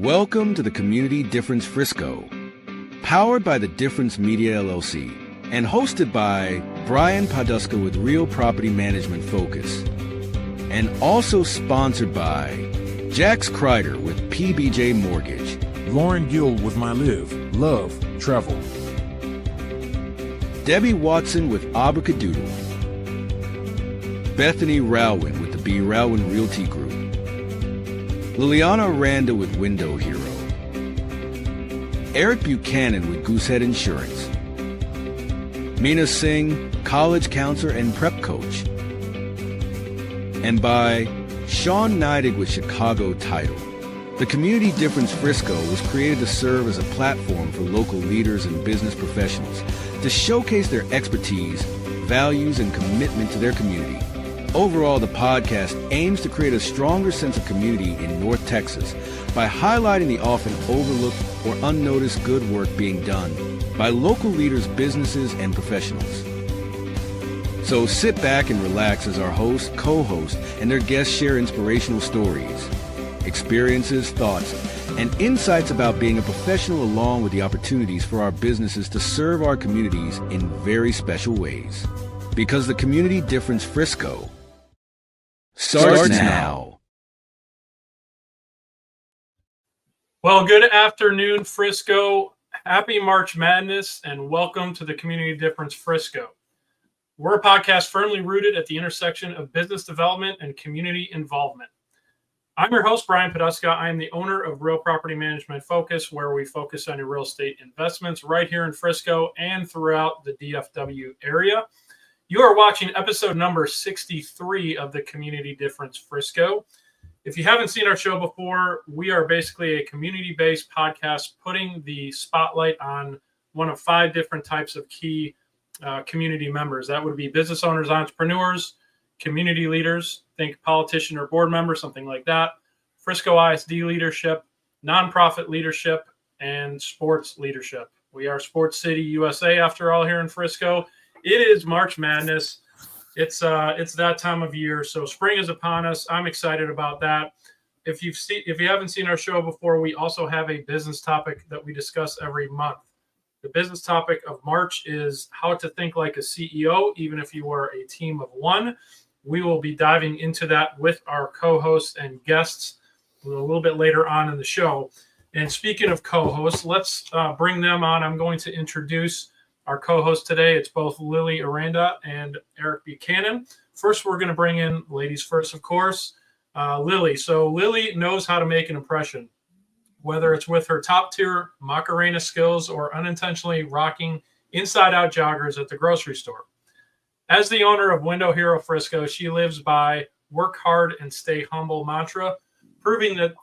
Welcome to the Community Difference Frisco, powered by the Difference Media LLC, and hosted by Brian Poduska with Real Property Management Focus, and also sponsored by Jax Kreider with PBJ Mortgage, Lauren Gill with My Live, Love, Travel, Debbie Watson with Abracadootle, Bethany Rowan with the B. Rowan Realty Group, Lilliana Aranda with Window Hero, Eric Buchanan with Goosehead Insurance, Meena Singh, college counselor and prep coach, and by Sean Neidig with Chicago Title. The Community Difference Frisco was created to serve as a platform for local leaders and business professionals to showcase their expertise, values, and commitment to their community. Overall, the podcast aims to create a stronger sense of community in North Texas by highlighting the often overlooked or unnoticed good work being done by local leaders, businesses, and professionals. So sit back and relax as our host, co-host, and their guests share inspirational stories, experiences, thoughts, and insights about being a professional, along with the opportunities for our businesses to serve our communities in very special ways. Because the Community Difference Frisco starts now. Well, good afternoon, Frisco. Happy March Madness, and welcome to the Community Difference Frisco. We're a podcast firmly rooted at the intersection of business development and community involvement. I'm your host, Brian Poduska. I am the owner of Real Property Management Focus, where we focus on your real estate investments right here in Frisco and throughout the DFW area. You are watching episode number 63 of the Community Difference Frisco. If you haven't seen our show before, we are basically a community-based podcast putting the spotlight on one of 5 different types of key community members. That would be business owners, entrepreneurs, community leaders, think politician or board member, something like that, Frisco ISD leadership, nonprofit leadership, and sports leadership. We are Sports City, USA, after all, here in Frisco. It is March Madness. It's that time of year, so spring is upon us. I'm excited about that. If you haven't seen our show before, we also have a business topic that we discuss every month. The business topic of March is how to think like a CEO, even if you are a team of one. We will be diving into that with our co-hosts and guests a little bit later on in the show. And speaking of co-hosts, let's bring them on. I'm going to introduce our co-host today. It's both Lily Aranda and Eric Buchanan. First, we're going to bring in ladies first, of course, Lily. So Lily knows how to make an impression, whether it's with her top-tier Macarena skills or unintentionally rocking inside-out joggers at the grocery store. As the owner of Window Hero Frisco, she lives by work hard and stay humble mantra, proving that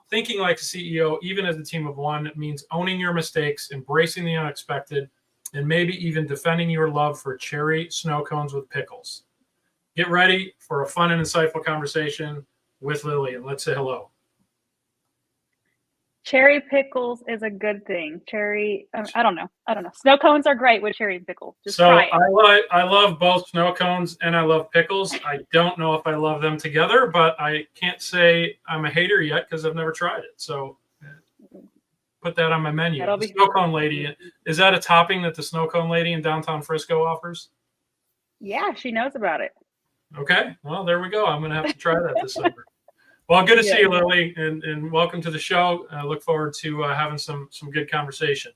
thinking like a CEO, even as a team of one, means owning your mistakes, embracing the unexpected, and maybe even defending your love for cherry snow cones with pickles. Get ready for a fun and insightful conversation with Lily, and let's say hello. Cherry pickles is a good thing. I don't know. Snow cones are great with cherry pickles. Just try it. I love both snow cones and I love pickles. I don't know if I love them together, but I can't say I'm a hater yet because I've never tried it. So put that on my menu. The snow cone lady. Is that a topping that the snow cone lady in downtown Frisco offers? Yeah, she knows about it. Okay. Well, there we go. I'm going to have to try that this summer. Well, good to see you, Lily, and welcome to the show. I look forward to having some good conversation.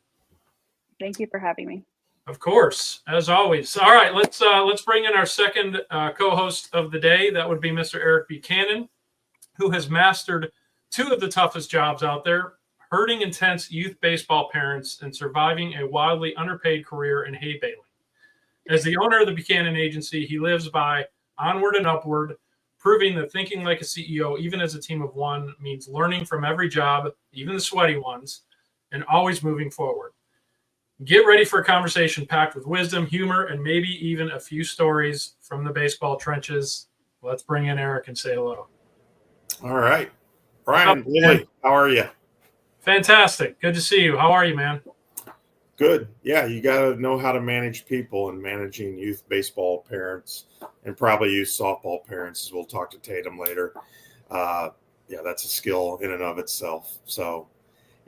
Thank you for having me. Of course, as always. All right, let's bring in our second co-host of the day. That would be Mr. Eric Buchanan, who has mastered 2 of the toughest jobs out there: herding intense youth baseball parents and surviving a wildly underpaid career in hay baling. As the owner of the Buchanan Agency, he lives by onward and upward, proving that thinking like a CEO, even as a team of one, means learning from every job, even the sweaty ones, and always moving forward. Get ready for a conversation packed with wisdom, humor, and maybe even a few stories from the baseball trenches. Let's bring in Eric and say hello. All right. Brian, Lily, how are you? Fantastic. Good to see you. How are you, man? Good. Yeah, you got to know how to manage people, and managing youth baseball parents and probably youth softball parents, as we'll talk to Tatum later. Yeah, that's a skill in and of itself. So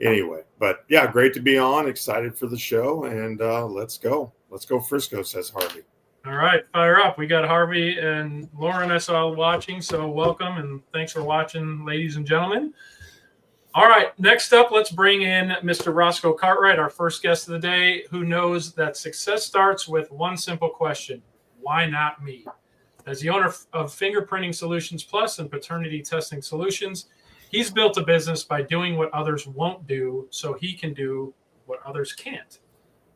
anyway, but yeah, great to be on. Excited for the show, and let's go. Let's go Frisco, says Harvey. All right, fire up. We got Harvey and Lauren I saw watching, so welcome and thanks for watching, ladies and gentlemen. All right, next up, let's bring in Mr. Roscoe Cartwright, our first guest of the day, who knows that success starts with one simple question: why not me? As the owner of Fingerprinting Solutions Plus and Paternity Testing Solutions, he's built a business by doing what others won't do so he can do what others can't.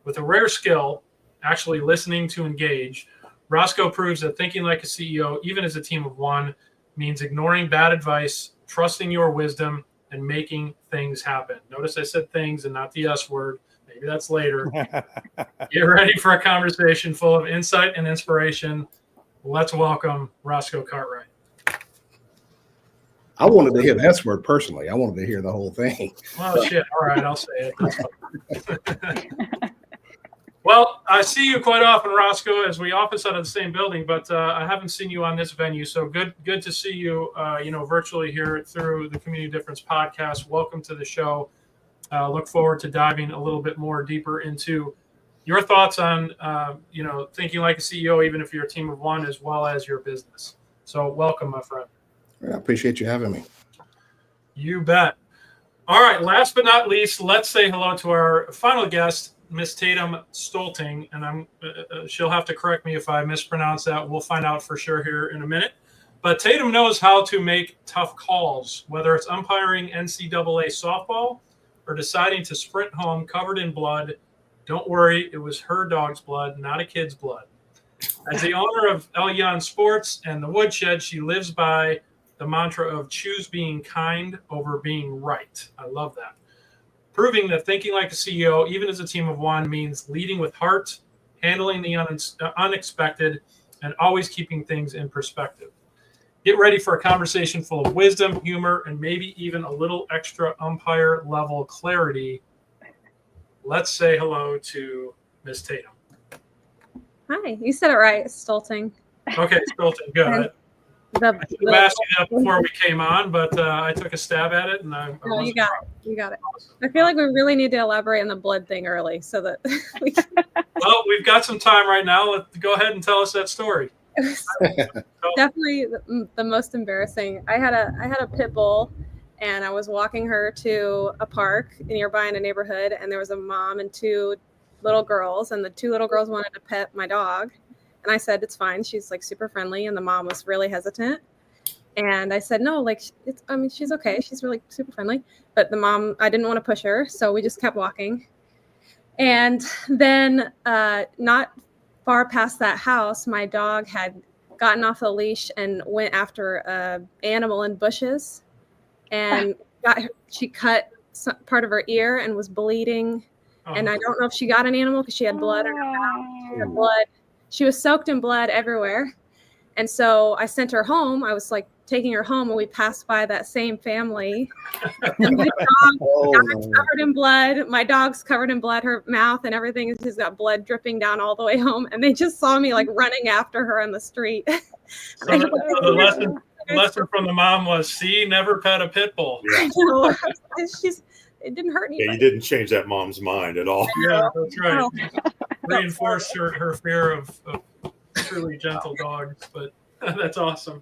With a rare skill, actually listening to engage, Roscoe proves that thinking like a CEO, even as a team of one, means ignoring bad advice, trusting your wisdom, and making things happen. Notice I said things and not the S word. Maybe that's later. Get ready for a conversation full of insight and inspiration. Let's welcome Roscoe Cartwright. I wanted to hear the S word personally. I wanted to hear the whole thing. Well, shit. All right, I'll say it. That's fine. Well, I see you quite often, Roscoe, as we office out of the same building, but I haven't seen you on this venue. So good to see you, virtually here through the Community Difference podcast. Welcome to the show. Look forward to diving a little bit more deeper into your thoughts on, thinking like a CEO, even if you're a team of one, as well as your business. So welcome, my friend. I appreciate you having me. You bet. All right. Last but not least, let's say hello to our final guest, Miss Tatum Stolting, and she'll have to correct me if I mispronounce that. We'll find out for sure here in a minute. But Tatum knows how to make tough calls, whether it's umpiring NCAA softball or deciding to sprint home covered in blood. Don't worry, it was her dog's blood, not a kid's blood. As the owner of Lilliana Sports and the Woodshed, she lives by the mantra of choose being kind over being right. I love that. Proving that thinking like a CEO, even as a team of one, means leading with heart, handling the unexpected, and always keeping things in perspective. Get ready for a conversation full of wisdom, humor, and maybe even a little extra umpire level clarity. Let's say hello to Ms. Tatum. Hi, you said it right, Stolting. Okay, Stolting, good. I should have asked you that before we came on, but I took a stab at it, and No, you got it. You got it. I feel like we really need to elaborate on the blood thing early, so that we can. Well, we've got some time right now. Let's go ahead and tell us that story. Definitely the most embarrassing. I had a pit bull, and I was walking her to a park nearby in a neighborhood, and there was a mom and two little girls, and the two little girls wanted to pet my dog. And I said, it's fine. She's like super friendly. And the mom was really hesitant. And I said, no, like, she's okay. She's really super friendly. But the mom, I didn't want to push her. So we just kept walking. And then not far past that house, my dog had gotten off the leash and went after an animal in bushes. And she cut part of her ear and was bleeding. Oh. And I don't know if she got an animal because she had blood in her mouth. She had blood. She was soaked in blood everywhere. And so I sent her home. I was like taking her home, and we passed by that same family. And my dog's covered in blood. My dog's covered in blood. Her mouth and everything has just got blood dripping down all the way home. And they just saw me like running after her on the street. So the lesson from the mom was, see, never pet a pit bull. Yeah. It didn't hurt anybody. Yeah, you didn't change that mom's mind at all. Yeah, that's right. Reinforced her fear of truly gentle dogs, but that's awesome.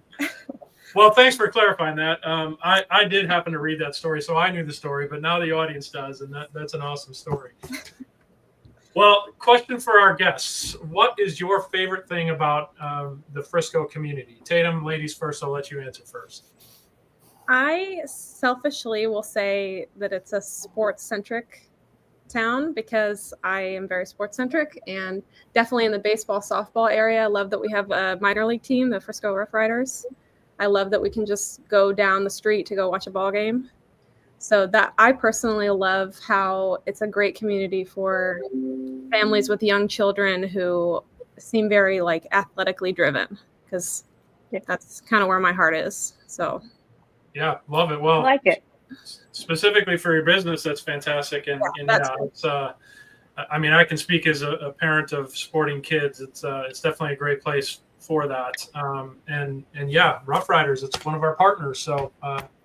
Well, thanks for clarifying that. I did happen to read that story, so I knew the story, but now the audience does, and that's an awesome story. Well, question for our guests. What is your favorite thing about the Frisco community? Tatum, ladies first, I'll let you answer first. I selfishly will say that it's a sports-centric town because I am very sports-centric, and definitely in the baseball, softball area. I love that we have a minor league team, the Frisco Rough Riders. I love that we can just go down the street to go watch a ball game. So that I personally love how it's a great community for families with young children who seem very like athletically driven, because that's kind of where my heart is. So. Yeah, love it. Well, I like it. Specifically for your business, that's fantastic. And it's I mean, I can speak as a parent of sporting kids. It's definitely a great place for that. And yeah, Rough Riders, it's one of our partners. So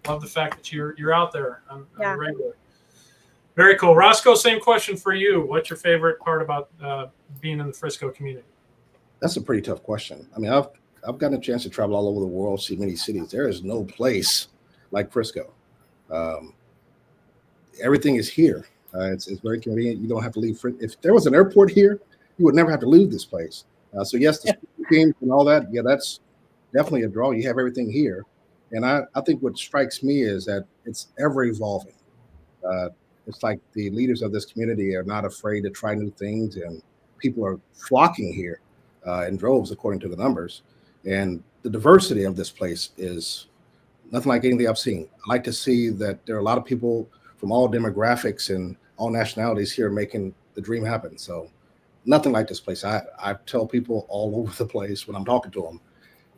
love the fact that you're out there on a regular. Very cool. Roscoe, same question for you. What's your favorite part about being in the Frisco community? That's a pretty tough question. I mean, I've gotten a chance to travel all over the world, see many cities. There is no place like Frisco. Everything is here. It's very convenient. You don't have to leave. If there was an airport here, you would never have to leave this place. So yes, the teams and all that. Yeah, that's definitely a draw. You have everything here, and I think what strikes me is that it's ever evolving. It's like the leaders of this community are not afraid to try new things, and people are flocking here in droves, according to the numbers. And the diversity of this place is nothing like anything I've seen. I like to see that there are a lot of people from all demographics and all nationalities here making the dream happen. So nothing like this place. I tell people all over the place when I'm talking to them,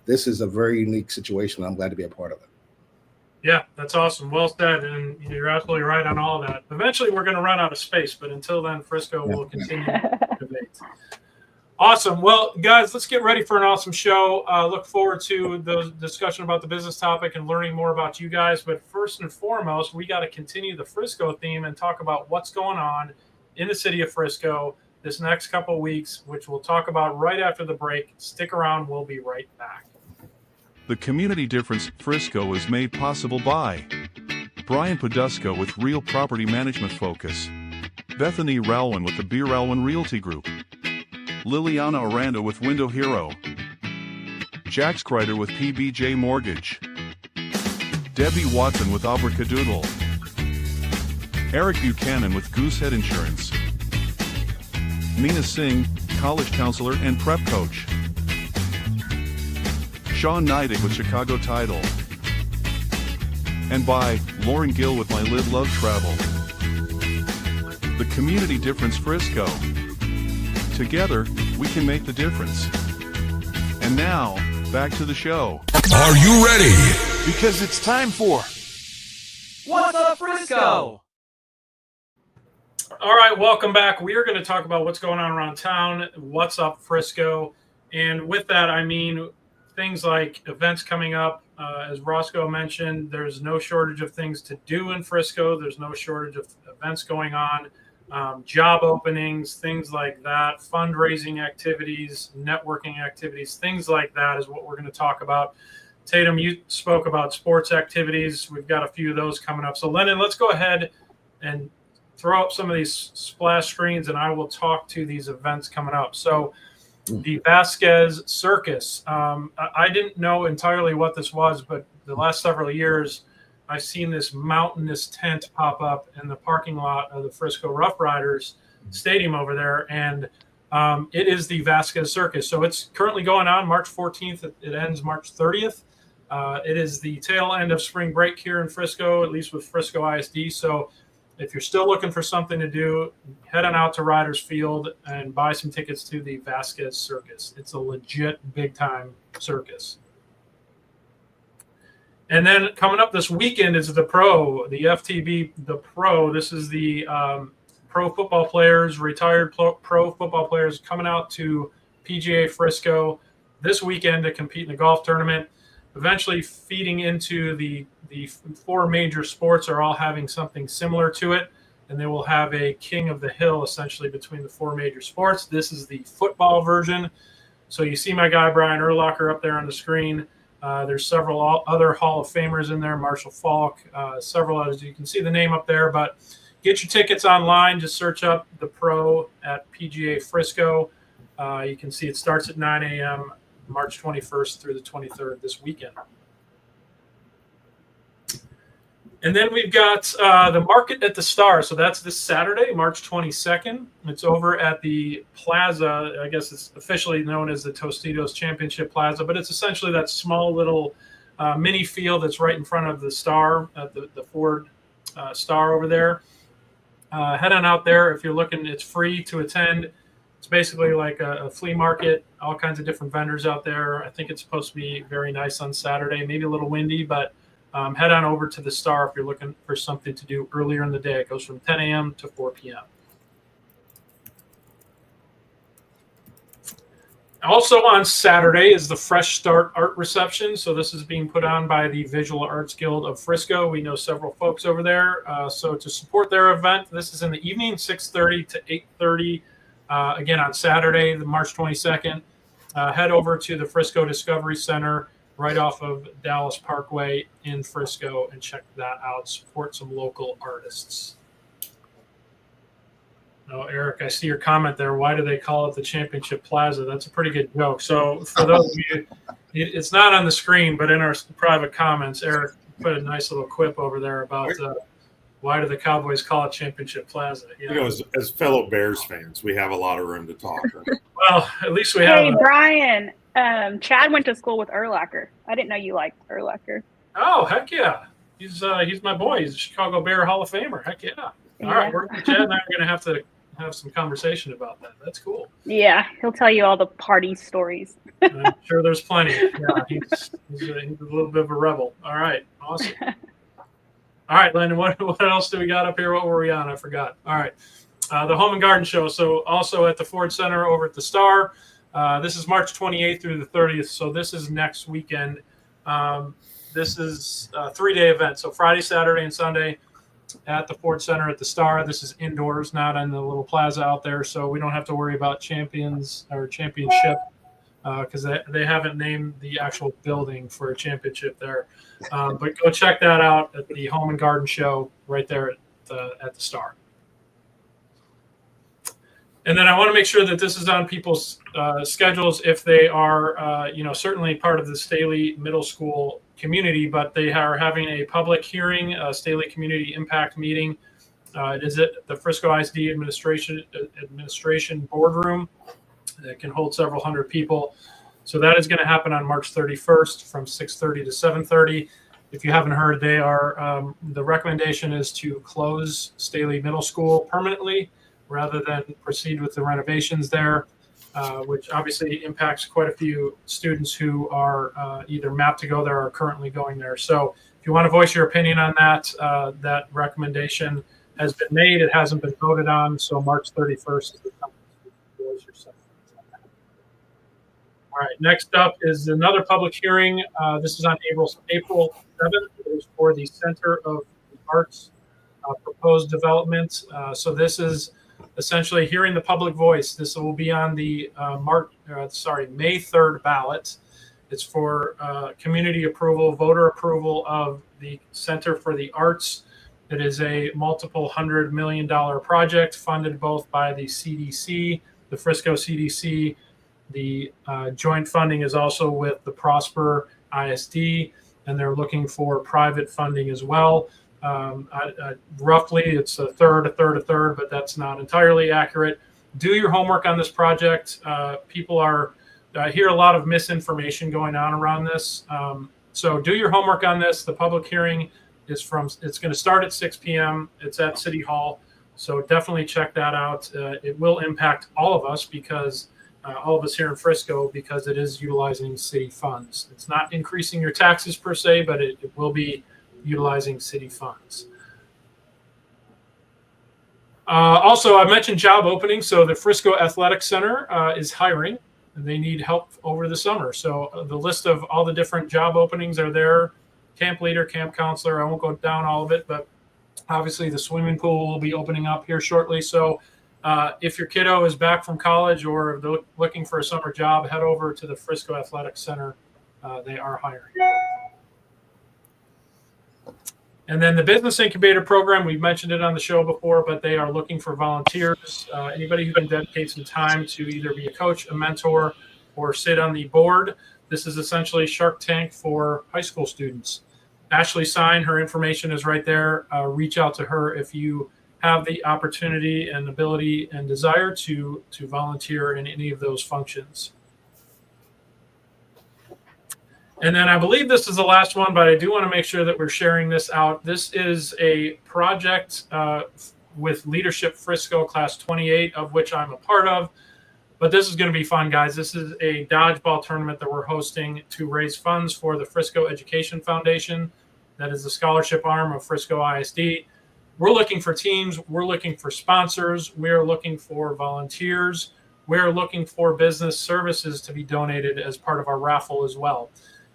this is a very unique situation. I'm glad to be a part of it. Yeah, that's awesome. Well said. And you're absolutely right on all of that. Eventually, we're going to run out of space, but until then, Frisco will continue to debate. Awesome. Well, guys, let's get ready for an awesome show. Look forward to the discussion about the business topic and learning more about you guys. But first and foremost, we got to continue the Frisco theme and talk about what's going on in the city of Frisco this next couple of weeks, which we'll talk about right after the break. Stick around. We'll be right back. The Community Difference Frisco is made possible by Brian Poduska with Real Property Management Focus, Bethany Ralwin with the Beer Ralwin Realty Group, Lilliana Aranda with Window Hero, Jack Skryder with PBJ Mortgage, Debbie Watson with Abracadoodle, Eric Buchanan with Goosehead Insurance, Meena Singh, college counselor and prep coach, Sean Neidig with Chicago Title, and by Lauren Gill with My Live Love Travel. The Community Difference Frisco. Together, we can make the difference. And now, back to the show. Are you ready? Because it's time for What's Up Frisco? All right, welcome back. We are going to talk about what's going on around town, what's up Frisco. And with that, I mean things like events coming up. As Roscoe mentioned, there's no shortage of things to do in Frisco. There's no shortage of events going on, job openings, things like that, fundraising activities, networking activities, things like that is what we're going to talk about. Tatum, you spoke about sports activities. We've got a few of those coming up. So, Lennon, let's go ahead and throw up some of these splash screens, and I will talk to these events coming up. So, the Vasquez Circus. I didn't know entirely what this was, but the last several years, I've seen this mountainous tent pop up in the parking lot of the Frisco Rough Riders Stadium over there, and it is the Vasquez Circus. So it's currently going on March 14th. It ends March 30th. It is the tail end of spring break here in Frisco, at least with Frisco ISD. So if you're still looking for something to do, head on out to Riders Field and buy some tickets to the Vasquez Circus. It's a legit big-time circus. And then coming up this weekend is the Pro, the FTB, the Pro. This is the pro football players, retired pro football players coming out to PGA Frisco this weekend to compete in the golf tournament. Eventually feeding into the four major sports are all having something similar to it, and they will have a king of the hill essentially between the four major sports. This is the football version. So you see my guy Brian Urlacher up there on the screen. There's several other Hall of Famers in there, Marshall Falk, several others. You can see the name up there, but get your tickets online. Just search up the Pro at PGA Frisco. You can see it starts at 9 a.m. March 21st through the 23rd this weekend. And then we've got the Market at the Star. So that's this Saturday, March 22nd. It's over at the Plaza. I guess it's officially known as the Tostitos Championship Plaza, but it's essentially that small little mini field that's right in front of the Star, the Ford Star over there. Head on out there if you're looking. It's free to attend. It's basically like a flea market, all kinds of different vendors out there. I think it's supposed to be very nice on Saturday, maybe a little windy, but head on over to the Star if you're looking for something to do earlier in the day. It goes from 10 a.m. to 4 p.m. Also on Saturday is the Fresh Start Art Reception. So this is being put on by the Visual Arts Guild of Frisco. We know several folks over there. So to support their event, this is in the evening, 6:30 to 8:30. Again, on Saturday, the March 22nd. Head over to the Frisco Discovery Center right off of Dallas Parkway in Frisco and check that out. Support some local artists. Oh, Eric, I see your comment there. Why do they call it the Championship Plaza? That's a pretty good joke. So for those of you, it's not on the screen, but in our private comments, Eric put a nice little quip over there about why do the Cowboys call it Championship Plaza? You know, as fellow Bears fans, we have a lot of room to talk. Well, at least we have. Hey, Brian, Chad went to school with Urlacher. I didn't know you liked Urlacher. Oh, heck yeah. He's my boy. He's a Chicago Bear Hall of Famer. Heck yeah. All right, Chad and I are going to have to have some conversation about that. That's cool. Yeah, he'll tell you all the party stories. I'm sure there's plenty. Yeah, he's a little bit of a rebel. All right, awesome. All right, Landon, what else do we got up here? What were we on? I forgot. All right, the Home and Garden Show. So also at the Ford Center over at the Star. This is March 28th through the 30th. So this is next weekend. This is a 3-day event. So Friday, Saturday, and Sunday at the Ford Center at the Star. This is indoors, not in the little plaza out there, so we don't have to worry about champions or championship because they haven't named the actual building for a championship there. But go check that out at the Home and Garden Show right there at the Star. And then I want to make sure that this is on people's schedules if they are, certainly part of the Staley Middle School community, but they are having a public hearing, a Staley Community Impact meeting. It is at the Frisco ISD Administration Boardroom. That can hold several hundred people. So that is going to happen on March 31st from 6:30 to 7:30. If you haven't heard, they are the recommendation is to close Staley Middle School permanently rather than proceed with the renovations there, which obviously impacts quite a few students who are either mapped to go there or currently going there. So if you want to voice your opinion on that, that recommendation has been made. It hasn't been voted on, so March 31st is the time to voice yourself. All right, next up is another public hearing. This is on April 7th. It is for the Center of the Arts proposed development. So this is essentially hearing the public voice. This will be on the May 3rd ballot. It's for community approval, voter approval of the Center for the Arts. It is a multiple $100 million project funded both by the CDC, the Frisco CDC. The joint funding is also with the Prosper ISD, and they're looking for private funding as well. Roughly, it's a third, but that's not entirely accurate. Do your homework on this project. People I hear a lot of misinformation going on around this. So do your homework on this. The public hearing is it's going to start at 6 p.m. It's at City Hall. So definitely check that out. It will impact all of us because all of us here in Frisco, because it is utilizing city funds. It's not increasing your taxes per se, but it will be utilizing city funds. Also, I mentioned job openings. So the Frisco Athletic Center is hiring, and they need help over the summer. So the list of all the different job openings are there. Camp leader, camp counselor. I won't go down all of it, but obviously the swimming pool will be opening up here shortly. So if your kiddo is back from college or they're looking for a summer job, head over to the Frisco Athletic Center. They are hiring. And then the Business Incubator Program, we've mentioned it on the show before, but they are looking for volunteers. Anybody who can dedicate some time to either be a coach, a mentor, or sit on the board. This is essentially Shark Tank for high school students. Ashley Sign, her information is right there. Reach out to her if you have the opportunity and ability and desire to volunteer in any of those functions. And then I believe this is the last one, but I do want to make sure that we're sharing this out. This is a project with Leadership Frisco Class 28, of which I'm a part of. But this is going to be fun, guys. This is a dodgeball tournament that we're hosting to raise funds for the Frisco Education Foundation. That is the scholarship arm of Frisco ISD. We're looking for teams. We're looking for sponsors. We're looking for volunteers. we're looking for business services to be donated as part of our raffle as well.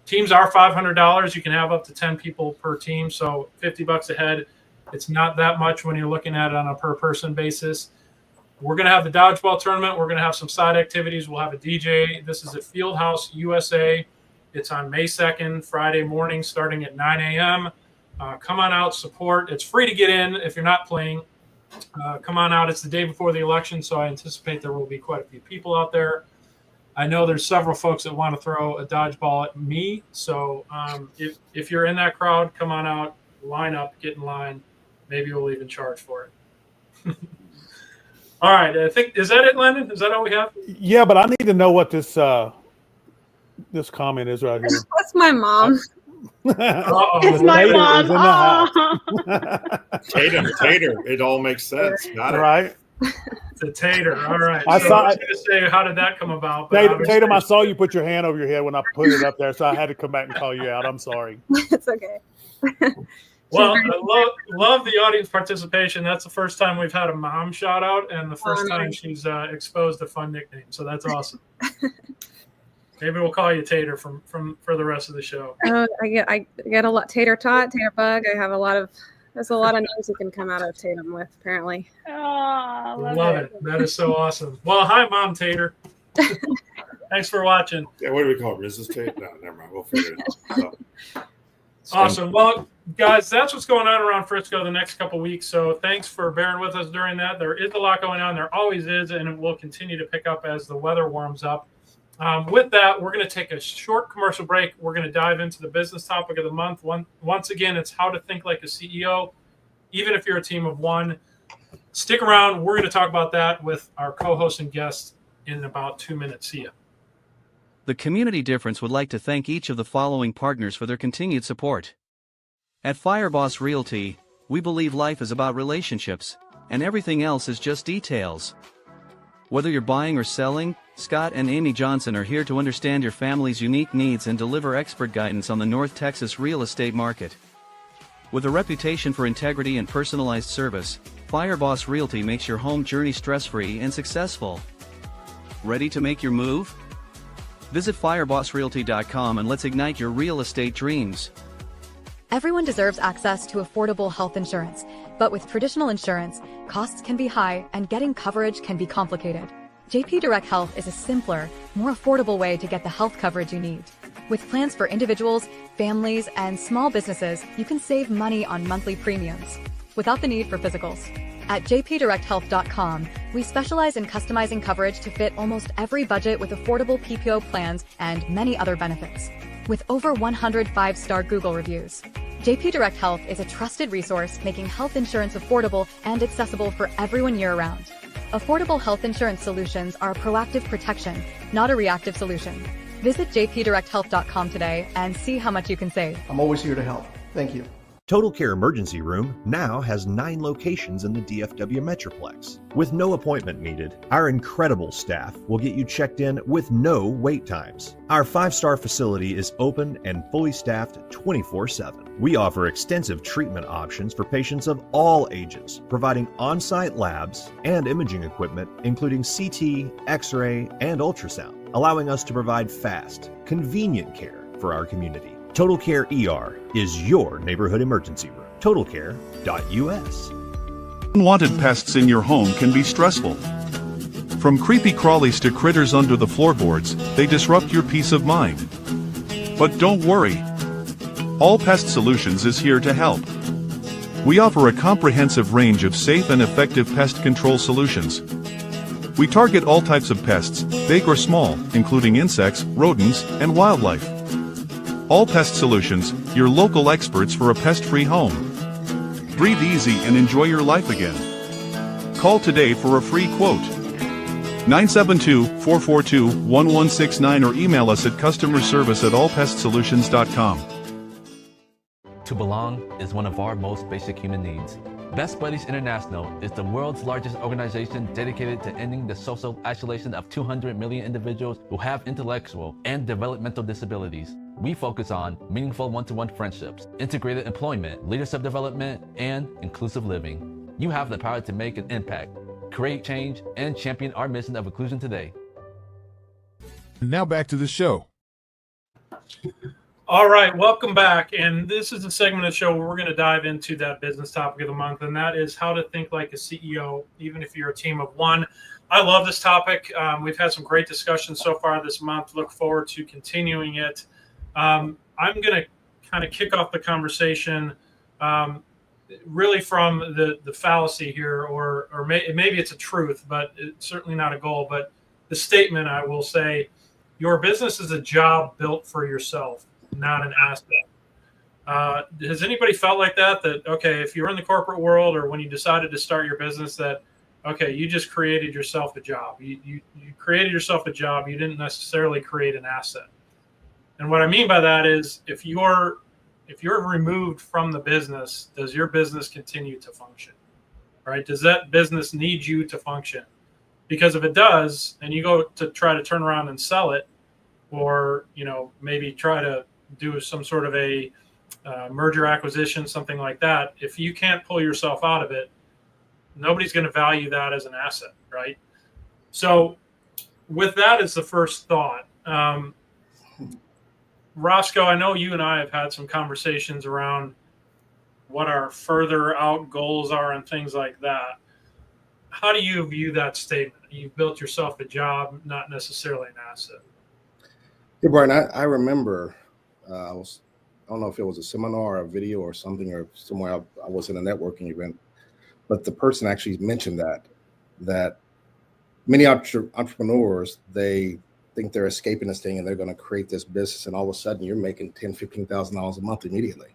Teams are $500. You can have up to 10 people per team, so $50 a head. It's not that much when you're looking at it on a per person basis. We're going to have the dodgeball tournament. We're going to have some side activities. We'll have a DJ. This is at Fieldhouse USA. It's on May 2nd, Friday morning, starting at 9 a.m. Come on out, support. It's free to get in if you're not playing. Come on out. It's the day before the election, so I anticipate there will be quite a few people out there. I know there's several folks that want to throw a dodgeball at me, so if you're in that crowd, come on out, line up, get in line. Maybe we'll even charge for it. All right, I think, is that it, Landon? Is that all we have? Yeah, but I need to know what this this comment is right here. That's my mom. It's my mom. Tater. It all makes sense. Got it. Right. The Tater. All right. I was going to say, how did that come about? Tatum, I saw you put your hand over your head when I put it up there, so I had to come back and call you out. I'm sorry. It's okay. Well, I love the audience participation. That's the first time we've had a mom shout out, and the first time she's exposed a fun nickname. So that's awesome. Maybe we'll call you Tater for the rest of the show. I get a lot. Tater Tot, Tater Bug. I have a lot of. There's a lot of names you can come out of Tatum with, apparently. Oh, love it. That is so awesome. Well, hi, Mom Tater. Thanks for watching. Yeah, what do we call her? Mrs. Tater? No, never mind. We'll figure it out. So. Awesome. Well, guys, that's what's going on around Frisco the next couple weeks. So thanks for bearing with us during that. There is a lot going on. There always is, and it will continue to pick up as the weather warms up. With that, we're going to take a short commercial break. We're going to dive into the business topic of the month. Once again, it's how to think like a CEO, even if you're a team of one. Stick around. We're going to talk about that with our co-host and guest in about 2 minutes. See ya. The Community Difference would like to thank each of the following partners for their continued support. At Fireboss Realty, we believe life is about relationships, and everything else is just details. Whether you're buying or selling, Scott and Amy Johnson are here to understand your family's unique needs and deliver expert guidance on the North Texas real estate market. With a reputation for integrity and personalized service, Fireboss Realty makes your home journey stress-free and successful. Ready to make your move? Visit firebossrealty.com and let's ignite your real estate dreams. Everyone deserves access to affordable health insurance, but with traditional insurance, costs can be high and getting coverage can be complicated. JP Direct Health is a simpler, more affordable way to get the health coverage you need. With plans for individuals, families, and small businesses, you can save money on monthly premiums without the need for physicals. At jpdirecthealth.com, we specialize in customizing coverage to fit almost every budget with affordable PPO plans and many other benefits. With over 100 5-star Google reviews, JP Direct Health is a trusted resource making health insurance affordable and accessible for everyone year-round. Affordable health insurance solutions are a proactive protection, not a reactive solution. Visit jpdirecthealth.com today and see how much you can save. I'm always here to help. Thank you. Total Care Emergency Room now has 9 locations in the DFW Metroplex. With no appointment needed, our incredible staff will get you checked in with no wait times. Our 5-star facility is open and fully staffed 24/7. We offer extensive treatment options for patients of all ages, providing on-site labs and imaging equipment, including CT, X-ray, and ultrasound, allowing us to provide fast, convenient care for our community. Total Care ER is your neighborhood emergency room. TotalCare.us. Unwanted pests in your home can be stressful. From creepy crawlies to critters under the floorboards, they disrupt your peace of mind. But don't worry. All Pest Solutions is here to help. We offer a comprehensive range of safe and effective pest control solutions. We target all types of pests, big or small, including insects, rodents, and wildlife. All Pest Solutions, your local experts for a pest-free home. Breathe easy and enjoy your life again. Call today for a free quote. 972-442-1169 or email us at customerservice@allpestsolutions.com. To belong is one of our most basic human needs. Best Buddies International is the world's largest organization dedicated to ending the social isolation of 200 million individuals who have intellectual and developmental disabilities. We focus on meaningful one-to-one friendships, integrated employment, leadership development, and inclusive living. You have the power to make an impact. create change, and champion our mission of inclusion today. Now back to the show. All right, welcome back. And this is a segment of the show where we're going to dive into that business topic of the month, and that is how to think like a CEO, even if you're a team of one. I love this topic. We've had some great discussions so far this month. Look forward to continuing it. I'm going to kind of kick off the conversation really from the fallacy here, or maybe it's a truth, but it's certainly not a goal. But the statement, I will say, your business is a job built for yourself, not an asset. Has anybody felt like that? That, okay, if you're in the corporate world or when you decided to start your business, that, okay, you just created yourself a job. You created yourself a job. You didn't necessarily create an asset. And what I mean by that is if you're removed from the business, does your business continue to function? Right? Does that business need you to function? Because if it does, and you go to try to turn around and sell it, or maybe try to do some sort of a merger acquisition, something like that, if you can't pull yourself out of it, nobody's going to value that as an asset, right? So with that as the first thought, Roscoe, I know you and I have had some conversations around what our further out goals are and things like that. How do you view that statement? You've built yourself a job, not necessarily an asset. Yeah, Brian, I remember I don't know if it was a seminar or a video or something, or somewhere I was in a networking event, but the person actually mentioned that many entrepreneurs, they think they're escaping this thing and they're going to create this business, and all of a sudden you're making $10,000, $15,000 a month immediately,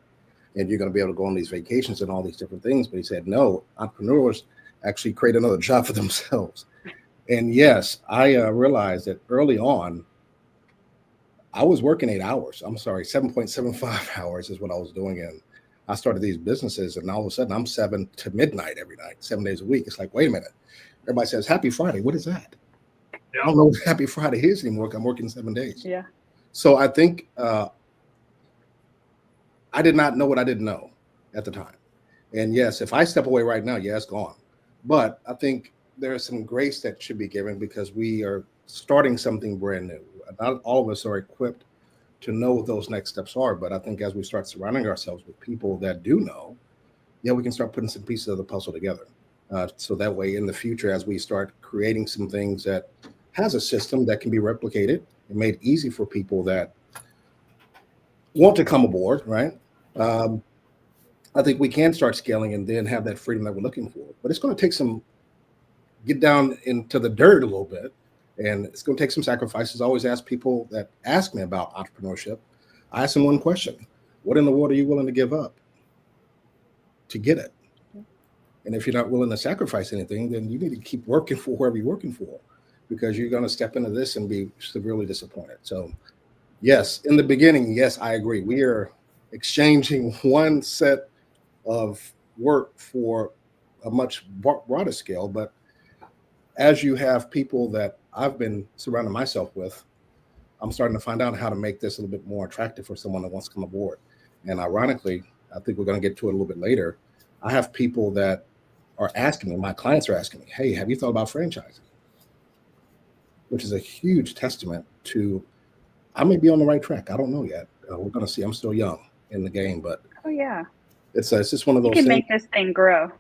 and you're going to be able to go on these vacations and all these different things. But he said, no, entrepreneurs actually create another job for themselves. And yes, I realized that early on, I was working 8 hours. I'm sorry, 7.75 hours is what I was doing. And I started these businesses, and all of a sudden I'm 7 to midnight every night, 7 days a week. It's like, wait a minute. Everybody says, Happy Friday. What is that? Yeah. I don't know what Happy Friday is anymore. I'm working 7 days. Yeah. So I think I did not know what I didn't know at the time. And yes, if I step away right now, yeah, it's gone. But I think there's some grace that should be given because we are starting something brand new. Not all of us are equipped to know what those next steps are. But I think as we start surrounding ourselves with people that do know, yeah, we can start putting some pieces of the puzzle together. So that way in the future, as we start creating some things that has a system that can be replicated and made easy for people that want to come aboard, right? I think we can start scaling and then have that freedom that we're looking for. But it's going to take get down into the dirt a little bit, and it's going to take some sacrifices. I always ask people that ask me about entrepreneurship, I ask them one question: what in the world are you willing to give up to get it? And if you're not willing to sacrifice anything, then you need to keep working for whoever you're working for, because you're going to step into this and be severely disappointed. So yes, in the beginning, yes, I agree. We are exchanging one set of work for a much broader scale. But as you have people that I've been surrounding myself with, I'm starting to find out how to make this a little bit more attractive for someone that wants to come aboard. And ironically, I think we're going to get to it a little bit later. I have people that are asking me, my clients are asking me, hey, have you thought about franchising? Which is a huge testament to, I may be on the right track. I don't know yet. We're going to see. I'm still young in the game, but oh yeah, it's just one of those you can things. make this thing grow.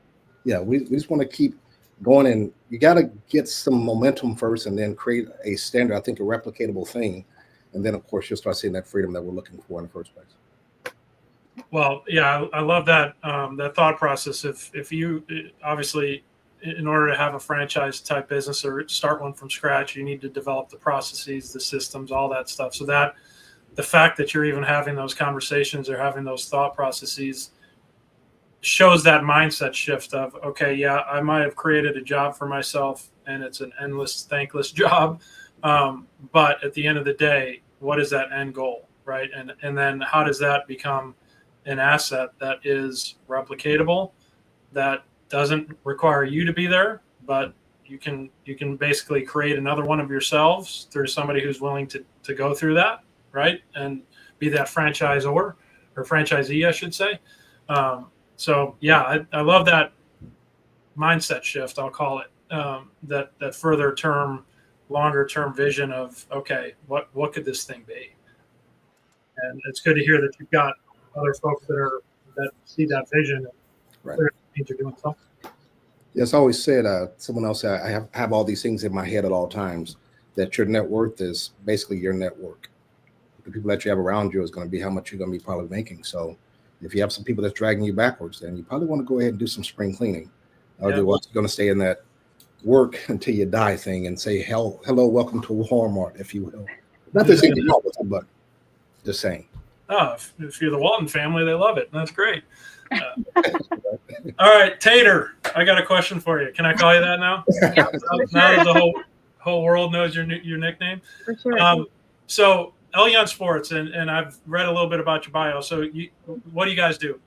Yeah, we just want to keep going, and you got to get some momentum first and then create a standard, I think a replicatable thing. And then of course you'll start seeing that freedom that we're looking for in the first place. Well, yeah, I love that that thought process. If you obviously, in order to have a franchise type business or start one from scratch, you need to develop the processes, the systems, all that stuff. So that the fact that you're even having those conversations or having those thought processes shows that mindset shift of, okay, yeah, I might have created a job for myself and it's an endless, thankless job. But at the end of the day, what is that end goal, right? And then how does that become an asset that is replicatable, that doesn't require you to be there, but you can basically create another one of yourselves through somebody who's willing to go through that, right? And be that franchisor or franchisee, I should say. So yeah, I love that mindset shift, I'll call it. that further term, longer term vision of, okay, what could this thing be? And it's good to hear that you've got other folks that see that vision. Right. Means you're doing something. Yes, I always said, someone else said, I have all these things in my head at all times, that your net worth is basically your network. The people that you have around you is going to be how much you're going to be probably making. So if you have some people that's dragging you backwards, then you probably want to go ahead and do some spring cleaning. Or you're going to stay in that work until you die thing and say, hello, welcome to Walmart, if you will. Not to say but just saying. Oh, if you're the Walton family, they love it. That's great. All right, Tater, I got a question for you. Can I call you that now? Yeah, now that the whole world knows your nickname. For sure. So Elion Sports, and I've read a little bit about your bio. So what do you guys do?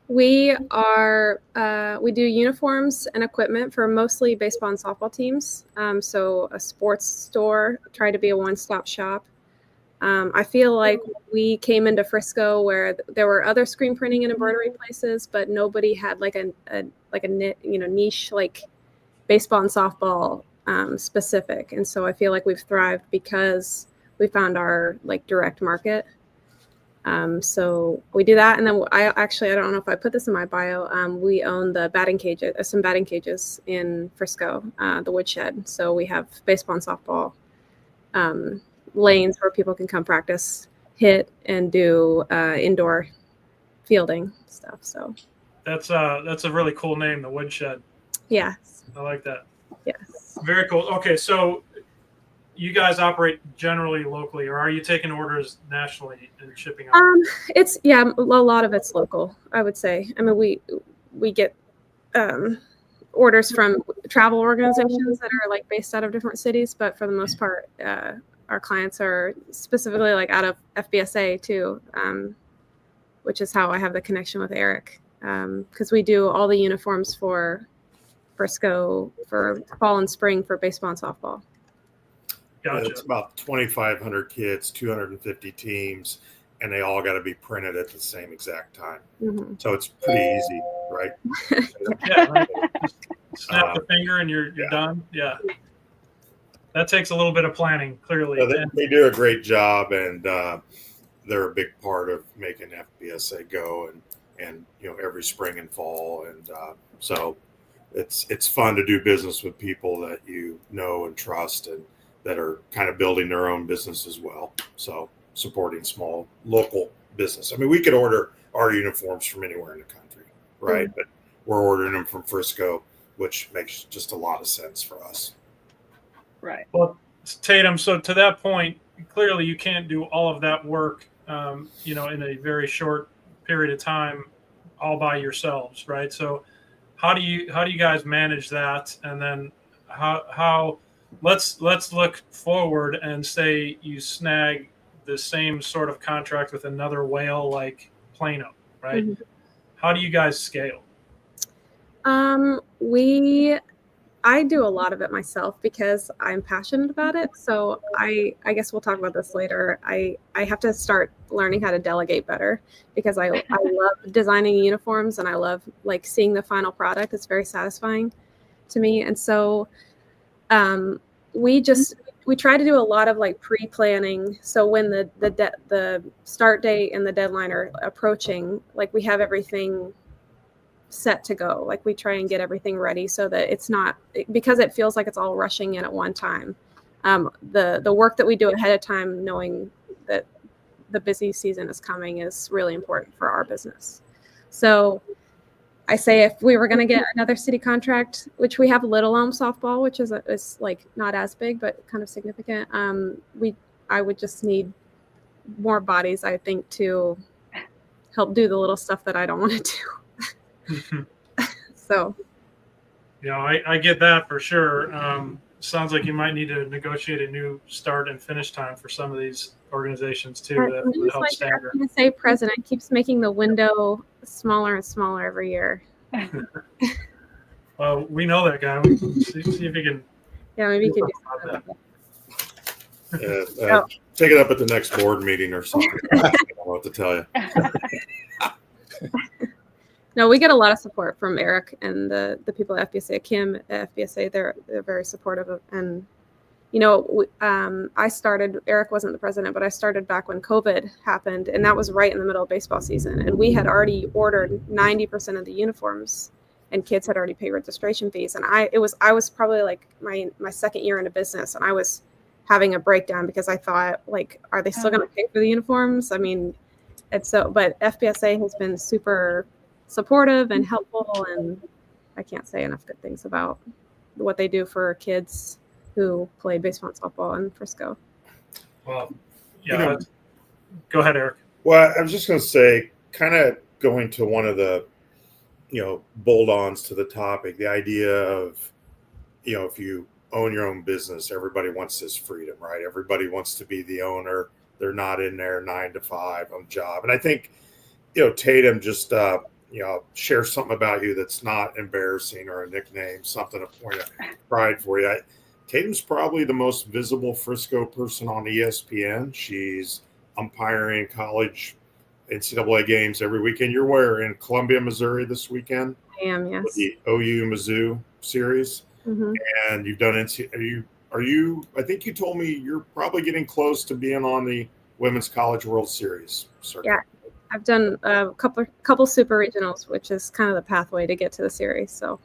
We do uniforms and equipment for mostly baseball and softball teams. So a sports store, try to be a one-stop shop. I feel like we came into Frisco where there were other screen printing and embroidery places, but nobody had like a niche like baseball and softball specific. And so I feel like we've thrived because we found our like direct market. So we do that, and then I don't know if I put this in my bio. We own the batting cages, some batting cages in Frisco, the Woodshed. So we have baseball and softball lanes where people can come practice, hit, and do indoor fielding stuff. So that's a really cool name, the Woodshed. Yes, I like that. Yes, very cool. Okay, so you guys operate generally locally, or are you taking orders nationally and shipping out? It's a lot of it's local, I would say. I mean, we get orders from travel organizations that are like based out of different cities, but for the most part, our clients are specifically like out of FBSA too, which is how I have the connection with Eric, because we do all the uniforms for Frisco for fall and spring for baseball and softball. Gotcha. It's about 2,500 kids, 250 teams, and they all got to be printed at the same exact time. Mm-hmm. So it's pretty easy, right? Yeah, right. Snap the finger and you're done. Yeah. That takes a little bit of planning, clearly. They do a great job, and they're a big part of making FBSA go, and every spring and fall, and so it's fun to do business with people that you know and trust, and that are kind of building their own business as well. So supporting small local business. I mean, we could order our uniforms from anywhere in the country, right? Mm-hmm. But we're ordering them from Frisco, which makes just a lot of sense for us. Right. Well, Tatum, so to that point, clearly you can't do all of that work, in a very short period of time all by yourselves, right? So how do you guys manage that? And then how let's look forward and say you snag the same sort of contract with another whale like Plano, right? Mm-hmm. How do you guys scale? I do a lot of it myself because I'm passionate about it. So I guess we'll talk about this later. I have to start learning how to delegate better because I love designing uniforms and I love like seeing the final product. It's very satisfying to me. And so we try to do a lot of like pre-planning. So when the start date and the deadline are approaching, like we have everything set to go. Like we try and get everything ready so that it's not, because it feels like it's all rushing in at one time. The work that we do ahead of time, knowing that the busy season is coming, is really important for our business. So I say if we were going to get another city contract, which we have Little Elm softball, which is like not as big but kind of significant, I would just need more bodies, I think, to help do the little stuff that I don't want to do. So I get that for sure. Sounds like you might need to negotiate a new start and finish time for some of these organizations too. That would help stagger. The FBSA president keeps making the window smaller and smaller every year. Well, we know that guy. See if he can. Yeah, maybe he can do that. Take it up at the next board meeting or something. I don't know what to tell you. No, we get a lot of support from Eric and the people at FBSA. Kim at FBSA, they're very supportive of, and I started. Eric wasn't the president, but I started back when COVID happened, and that was right in the middle of baseball season. And we had already ordered 90% of the uniforms, and kids had already paid registration fees. And I was probably like my second year into business, and I was having a breakdown because I thought, like, are they still going to pay for the uniforms? I mean, but FBSA has been super supportive and helpful, and I can't say enough good things about what they do for kids who play baseball and softball in Frisco. Well, yeah. Go ahead, Eric. Well, I was just going to say, kind of going to one of the, bolt-ons to the topic, the idea of, if you own your own business, everybody wants this freedom, right? Everybody wants to be the owner. They're not in there 9 to 5 on job. And I think, Tatum just, share something about you that's not embarrassing or a nickname, something to point of pride for you. Tatum's probably the most visible Frisco person on ESPN. She's umpiring college NCAA games every weekend. You're where, in Columbia, Missouri this weekend? I am, yes. The OU Mizzou series. Mm-hmm. And you've done are you I think you told me you're probably getting close to being on the Women's College World Series circuit. Yeah. I've done a couple super regionals, which is kind of the pathway to get to the series. So,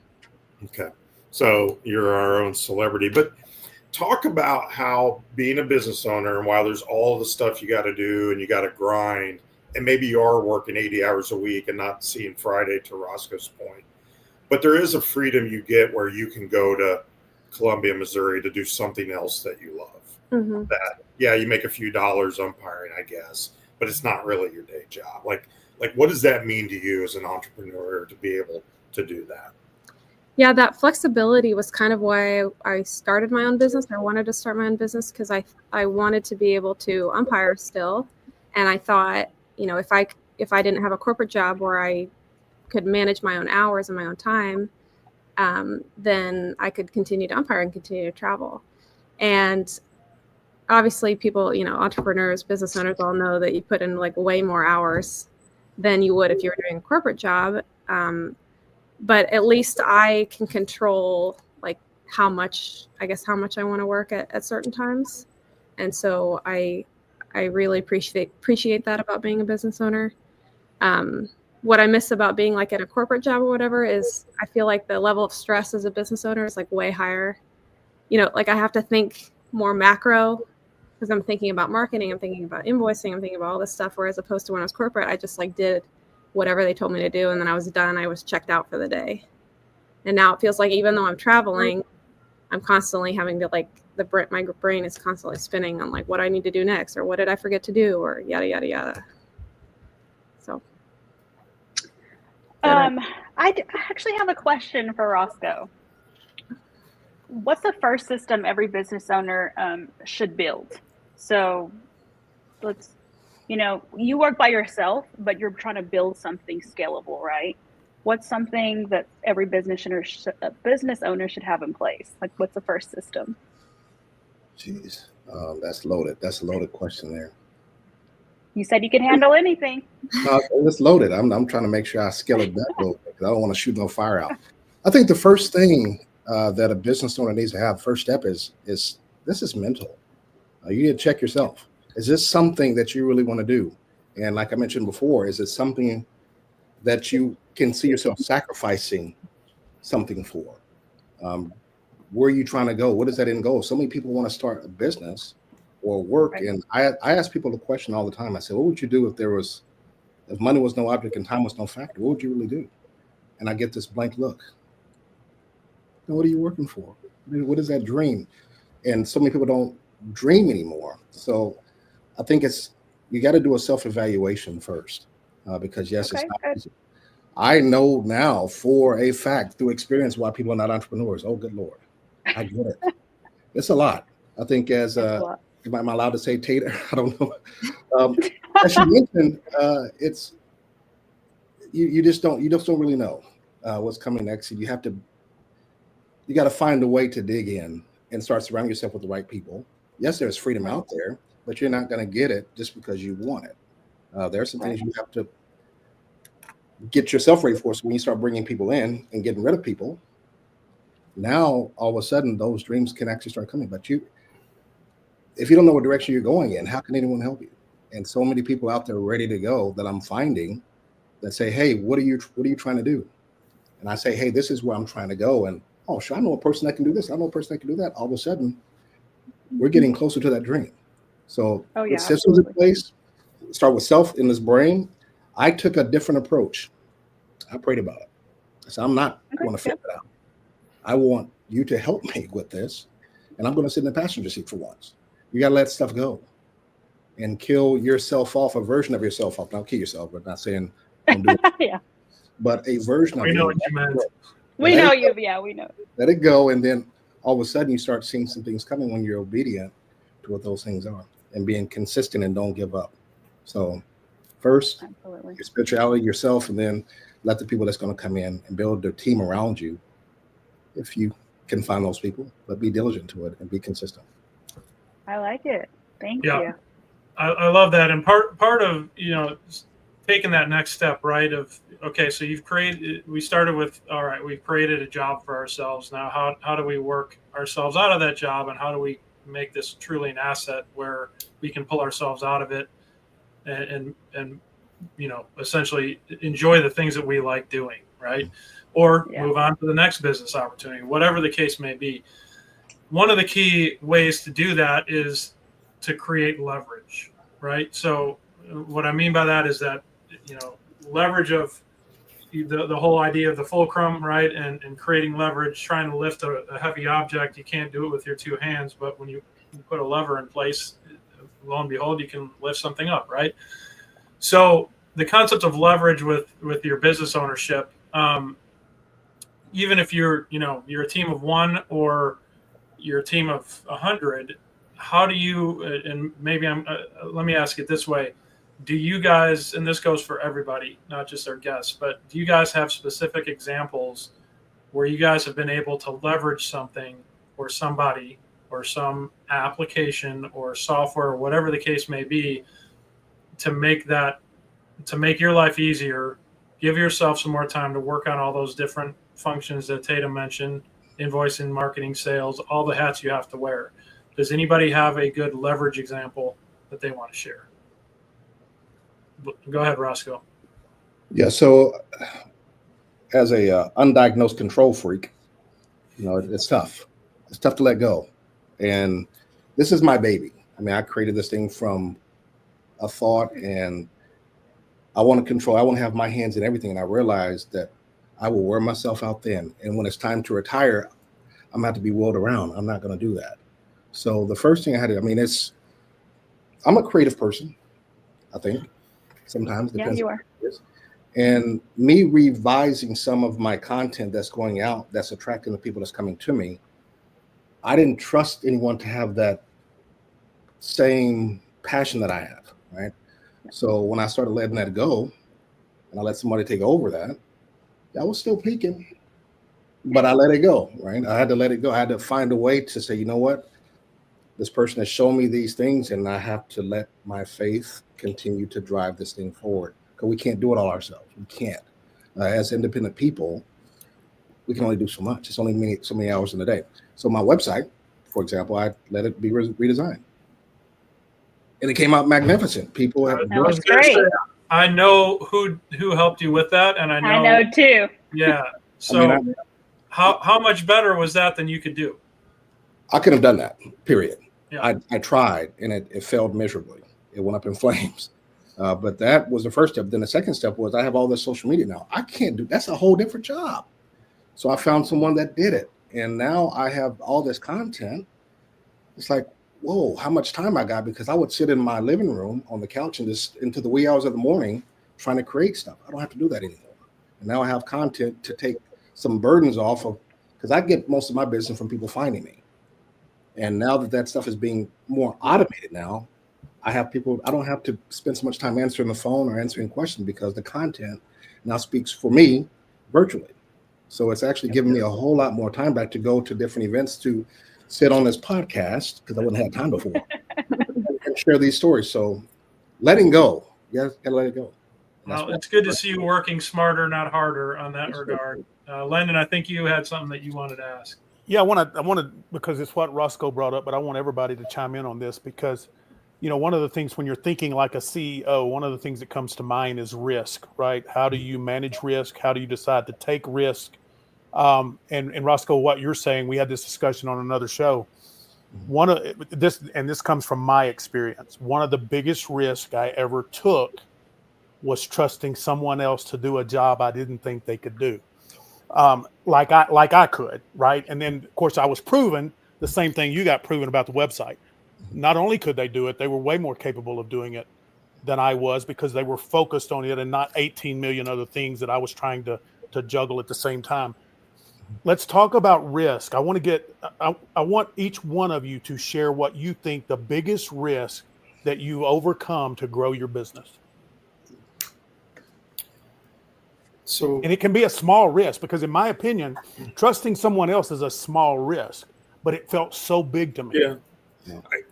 okay, so you're our own celebrity. But talk about how being a business owner, and while there's all the stuff you got to do and you got to grind, and maybe you are working 80 hours a week and not seeing Friday, to Roscoe's point, but there is a freedom you get where you can go to Columbia, Missouri to do something else that you love. Mm-hmm. That, yeah, you make a few dollars umpiring, I guess, but it's not really your day job. Like what does that mean to you as an entrepreneur to be able to do that? Yeah, that flexibility was kind of why I started my own business. I wanted to start my own business because I wanted to be able to umpire still. And I thought, if I didn't have a corporate job where I could manage my own hours and my own time, then I could continue to umpire and continue to travel. And obviously people, entrepreneurs, business owners all know that you put in like way more hours than you would if you were doing a corporate job. But at least I can control like how much I want to work at certain times. And so I really appreciate that about being a business owner. What I miss about being like in a corporate job or whatever is I feel like the level of stress as a business owner is like way higher. Like I have to think more macro because I'm thinking about marketing, I'm thinking about invoicing, I'm thinking about all this stuff. Whereas opposed to when I was corporate, I just like did whatever they told me to do. And then I was done. I was checked out for the day. And now it feels like even though I'm traveling, I'm constantly having to my brain is constantly spinning on like what I need to do next or what did I forget to do or yada, yada, yada. So. I actually have a question for Roscoe. What's the first system every business owner should build? So you work by yourself, but you're trying to build something scalable, right? What's something that every business owner should have in place? Like, what's the first system? Jeez, that's loaded. That's a loaded question there. You said you can handle anything. No, it's loaded. I'm trying to make sure I scale it back a little bit because I don't want to shoot no fire out. I think the first thing that a business owner needs to have, first step is this is mental. You need to check yourself. Is this something that you really want to do? And like I mentioned before, is it something that you can see yourself sacrificing something for? Where are you trying to go? What is that end goal? So many people want to start a business or work. Right. And I ask people the question all the time. I say, what would you do if money was no object and time was no factor? What would you really do? And I get this blank look. What are you working for? What is that dream? And so many people don't dream anymore. So I think you got to do a self-evaluation first because yes, it's not easy. I know now for a fact through experience why people are not entrepreneurs. Oh, good Lord. I get it. It's a lot. I think am I allowed to say Tater? I don't know. As you mentioned, it's you just don't really know what's coming next. You got to find a way to dig in and start surrounding yourself with the right people. Yes, there's freedom out there, but you're not going to get it just because you want it. There are some things you have to get yourself ready for. So when you start bringing people in and getting rid of people, now all of a sudden those dreams can actually start coming. But if you don't know what direction you're going in, how can anyone help you? And so many people out there ready to go that I'm finding that say, hey, what are you trying to do? And I say, hey, this is where I'm trying to go. And oh, sure, I know a person that can do this. I know a person that can do that. All of a sudden, we're getting closer to that dream. So with systems in place, start with self in this brain. I took a different approach. I prayed about it. I said, I'm not going to figure it out. I want you to help me with this. And I'm going to sit in the passenger seat for once. You got to let stuff go and kill yourself off, a version of yourself off. Not kill yourself, but not saying don't do it. Yeah. But a version of you. We know what you meant. We know you. Yeah, we know. Let it go. And then all of a sudden you start seeing some things coming when you're obedient to what those things are and being consistent and don't give up. So first, your spirituality, yourself, and then let the people that's going to come in and build their team around you. If you can find those people, but be diligent to it and be consistent. I like it. Thank you. I love that. And part of, taking that next step, right? Of, okay, so we started with, all right, we've created a job for ourselves. Now, how do we work ourselves out of that job, and how do we make this truly an asset where we can pull ourselves out of it and essentially enjoy the things that we like doing, right? Or move on to the next business opportunity, whatever the case may be. One of the key ways to do that is to create leverage, right? So what I mean by that is that, leverage of the whole idea of the fulcrum, right? And creating leverage, trying to lift a heavy object. You can't do it with your two hands, but when you put a lever in place, lo and behold, you can lift something up, right? So the concept of leverage with your business ownership, even if you're a team of one or you're a team of 100, how do you, and maybe let me ask it this way. Do you guys, and this goes for everybody, not just our guests, but do you guys have specific examples where you guys have been able to leverage something or somebody or some application or software or whatever the case may be to make your life easier, give yourself some more time to work on all those different functions that Tatum mentioned, invoicing, marketing, sales, all the hats you have to wear? Does anybody have a good leverage example that they want to share? Go ahead, Roscoe. Yeah, so as a undiagnosed control freak, it's tough. It's tough to let go. And this is my baby. I mean, I created this thing from a thought, and I want to control. I want to have my hands in everything. And I realized that I will wear myself out thin. And when it's time to retire, I'm going to have to be wheeled around. I'm not going to do that. So the first thing I had to, I'm a creative person, I think. Sometimes depends. Yeah, you are. And me revising some of my content that's going out, that's attracting the people that's coming to me, I didn't trust anyone to have that same passion that I have, right? So when I started letting that go, and I let somebody take over that, I was still peaking, but I let it go, right? I had to let it go. I had to find a way to say, you know what? This person has shown me these things, and I have to let my faith continue to drive this thing forward, because we can't do it all ourselves. We can't. As independent people, we can only do so much. It's only so many hours in the day. So my website, for example, I let it be redesigned, and it came out magnificent. People have that was great. I know who helped you with that, and I know too. Yeah. So how much better was that than you could do? I couldn't have done that, period. Yeah. I tried, and it failed miserably. It went up in flames. But that was the first step. Then the second step was I have all this social media now. I can't do that's a whole different job. So I found someone that did it. And now I have all this content. It's like, whoa, how much time I got, because I would sit in my living room on the couch and just into the wee hours of the morning trying to create stuff. I don't have to do that anymore. And now I have content to take some burdens off of, because I get most of my business from people finding me. And now that stuff is being more automated now, I don't have to spend so much time answering the phone or answering questions, because the content now speaks for me virtually. So it's actually giving me a whole lot more time back to go to different events, to sit on this podcast, because I wouldn't have time before, and share these stories. So letting go, you gotta let it go. Well, it's good to see you working smarter, not harder on that regard. Landon, I think you had something that you wanted to ask. Yeah, I want to, because it's what Roscoe brought up, but I want everybody to chime in on this because, one of the things when you're thinking like a CEO, one of the things that comes to mind is risk, right? How do you manage risk? How do you decide to take risk? And Roscoe, what you're saying, we had this discussion on another show. This comes from my experience. One of the biggest risks I ever took was trusting someone else to do a job I didn't think they could do. Like I could, right? And then of course I was proven the same thing you got proven about the website. Not only could they do it, they were way more capable of doing it than I was because they were focused on it and not 18 million other things that I was trying to juggle at the same time. Let's talk about risk. I want each one of you to share what you think the biggest risk that you overcome to grow your business. And it can be a small risk because, in my opinion, trusting someone else is a small risk, but it felt so big to me. Yeah.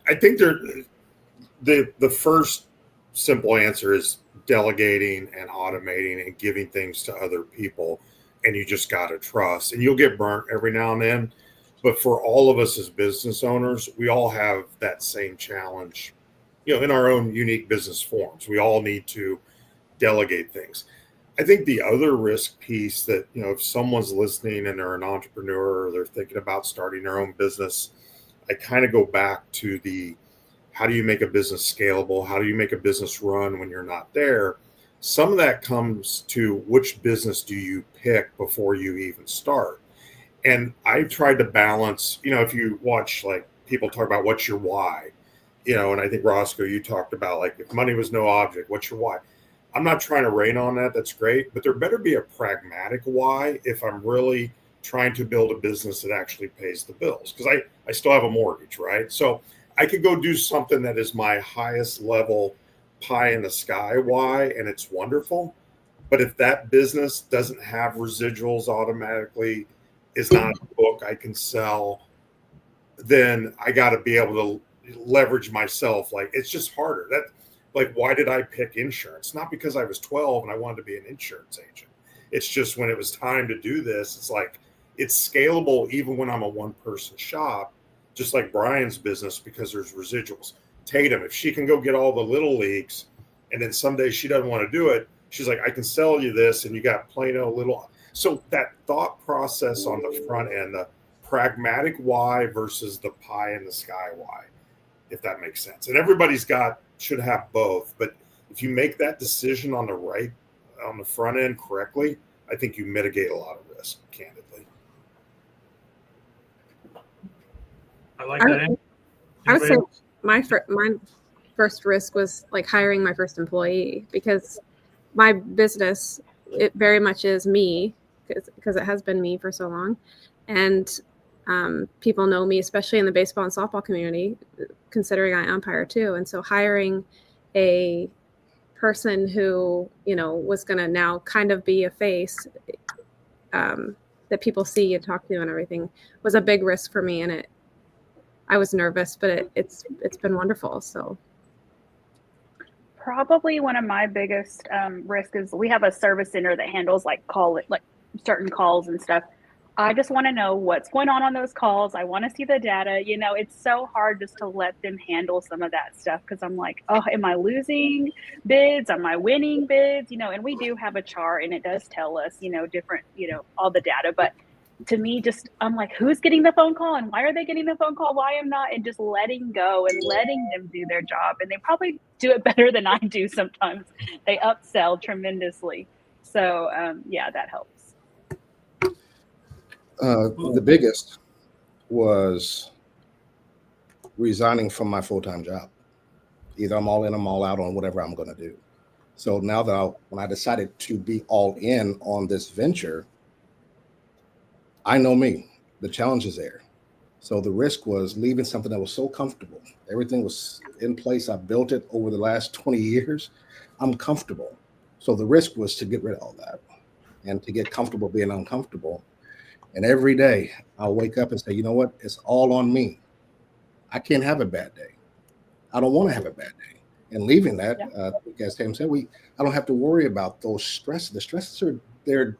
I think the first simple answer is delegating and automating and giving things to other people, and you just got to trust. And you'll get burnt every now and then, but for all of us as business owners, we all have that same challenge, in our own unique business forms. We all need to delegate things. I think the other risk piece that, if someone's listening and they're an entrepreneur or they're thinking about starting their own business, I kind of go back to how do you make a business scalable? How do you make a business run when you're not there? Some of that comes to which business do you pick before you even start? And I've tried to balance, if you watch like people talk about what's your why, and I think Roscoe, you talked about like if money was no object, what's your why? I'm not trying to rain on that. That's great. But there better be a pragmatic why if I'm really trying to build a business that actually pays the bills. Because I still have a mortgage, right? So I could go do something that is my highest level pie in the sky why, and it's wonderful. But if that business doesn't have residuals automatically, is not a book I can sell, then I got to be able to leverage myself. Like, it's just harder. Like, why did I pick insurance? Not because I was 12 and I wanted to be an insurance agent. It's just when it was time to do this, it's like, it's scalable even when I'm a one-person shop, just like Brian's business, because there's residuals. Tatum, if she can go get all the little leagues and then someday she doesn't want to do it, she's like, I can sell you this and you got Plano little. So that thought process on the front end, the pragmatic why versus the pie in the sky why, if that makes sense. And everybody's should have both. But if you make that decision on the front end correctly, I think you mitigate a lot of risk, candidly. I like that. I would say my first risk was like hiring my first employee, because my business, it very much is me, because it has been me for so long. And people know me, especially in the baseball and softball community, considering I umpire too. And so hiring a person who, was going to now kind of be a face that people see and talk to and everything was a big risk for me. And I was nervous, but it's been wonderful. So probably one of my biggest risks is we have a service center that handles like certain calls and stuff. I just want to know what's going on those calls. I want to see the data. It's so hard just to let them handle some of that stuff, because I'm like, oh, am I losing bids? Am I winning bids? And we do have a chart and it does tell us, different, all the data. But to me, I'm like, who's getting the phone call and why are they getting the phone call? Why am not? And just letting go and letting them do their job. And they probably do it better than I do sometimes. They upsell tremendously. So yeah, that helps. The biggest was resigning from my full-time job. Either I'm all in, I'm all out on whatever I'm going to do. So now that when I decided to be all in on this venture, I know me, the challenge is there. So the risk was leaving something that was so comfortable. Everything was in place. I built it over the last 20 years. I'm comfortable. So the risk was to get rid of all that and to get comfortable being uncomfortable. And every day I'll wake up and say, you know what? It's all on me. I can't have a bad day. I don't want to have a bad day. and leaving that, as Tam said, I don't have to worry about those stresses. The stresses they're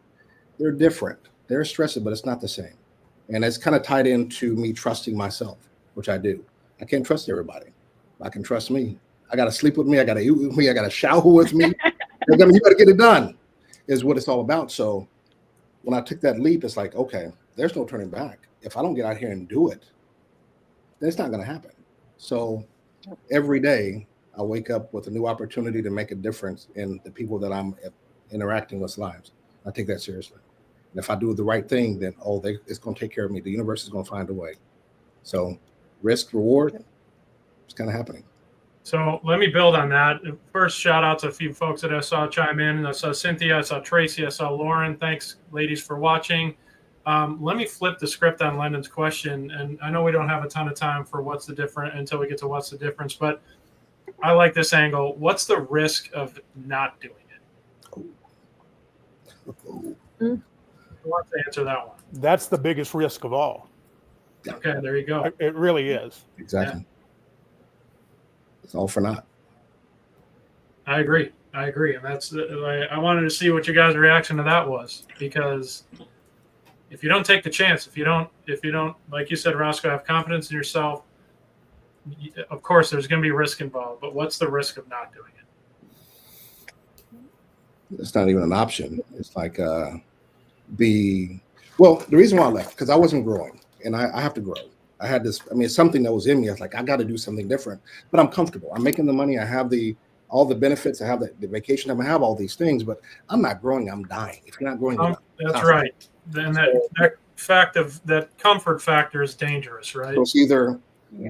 different. They're stressed, but it's not the same. And it's kind of tied into me trusting myself, which I do. I can't trust everybody. I can trust me. I got to sleep with me. I got to eat with me. I got to shower with me. You got to get it done is what it's all about. So when I took that leap, it's like, okay, there's no turning back. If I don't get out here and do it, then it's not going to happen. So every day I wake up with a new opportunity to make a difference in the people that I'm interacting with lives. I take that seriously. And if I do the right thing, then it's going to take care of me. The universe is going to find a way. So risk, reward, it's kind of happening. So let me build on that. First, shout out to a few folks that I saw chime in. I saw Cynthia, I saw Tracy, I saw Lauren. Thanks, ladies, for watching. Let me flip the script on London's question. And I know we don't have a ton of time for what's the difference until we get to what's the difference, but I like this angle. What's the risk of not doing it? Who wants to answer that one? That's the biggest risk of all. Okay, there you go. It really is. Exactly. Yeah. It's all for naught. I agree. And that's I wanted to see what your guys' reaction to that was, because if you don't take the chance, if you don't, like you said, Roscoe, have confidence in yourself, of course there's going to be risk involved, but what's the risk of not doing it? It's not even an option. It's like the reason why I left, because I wasn't growing, and I have to grow. I had this, it's something that was in me. I was like, I got to do something different, but I'm comfortable. I'm making the money. I have all the benefits. I have the vacation time. I have all these things, but I'm not growing. I'm dying. If you're not growing, that's right. Then that fact of that comfort factor is dangerous, right? So it's either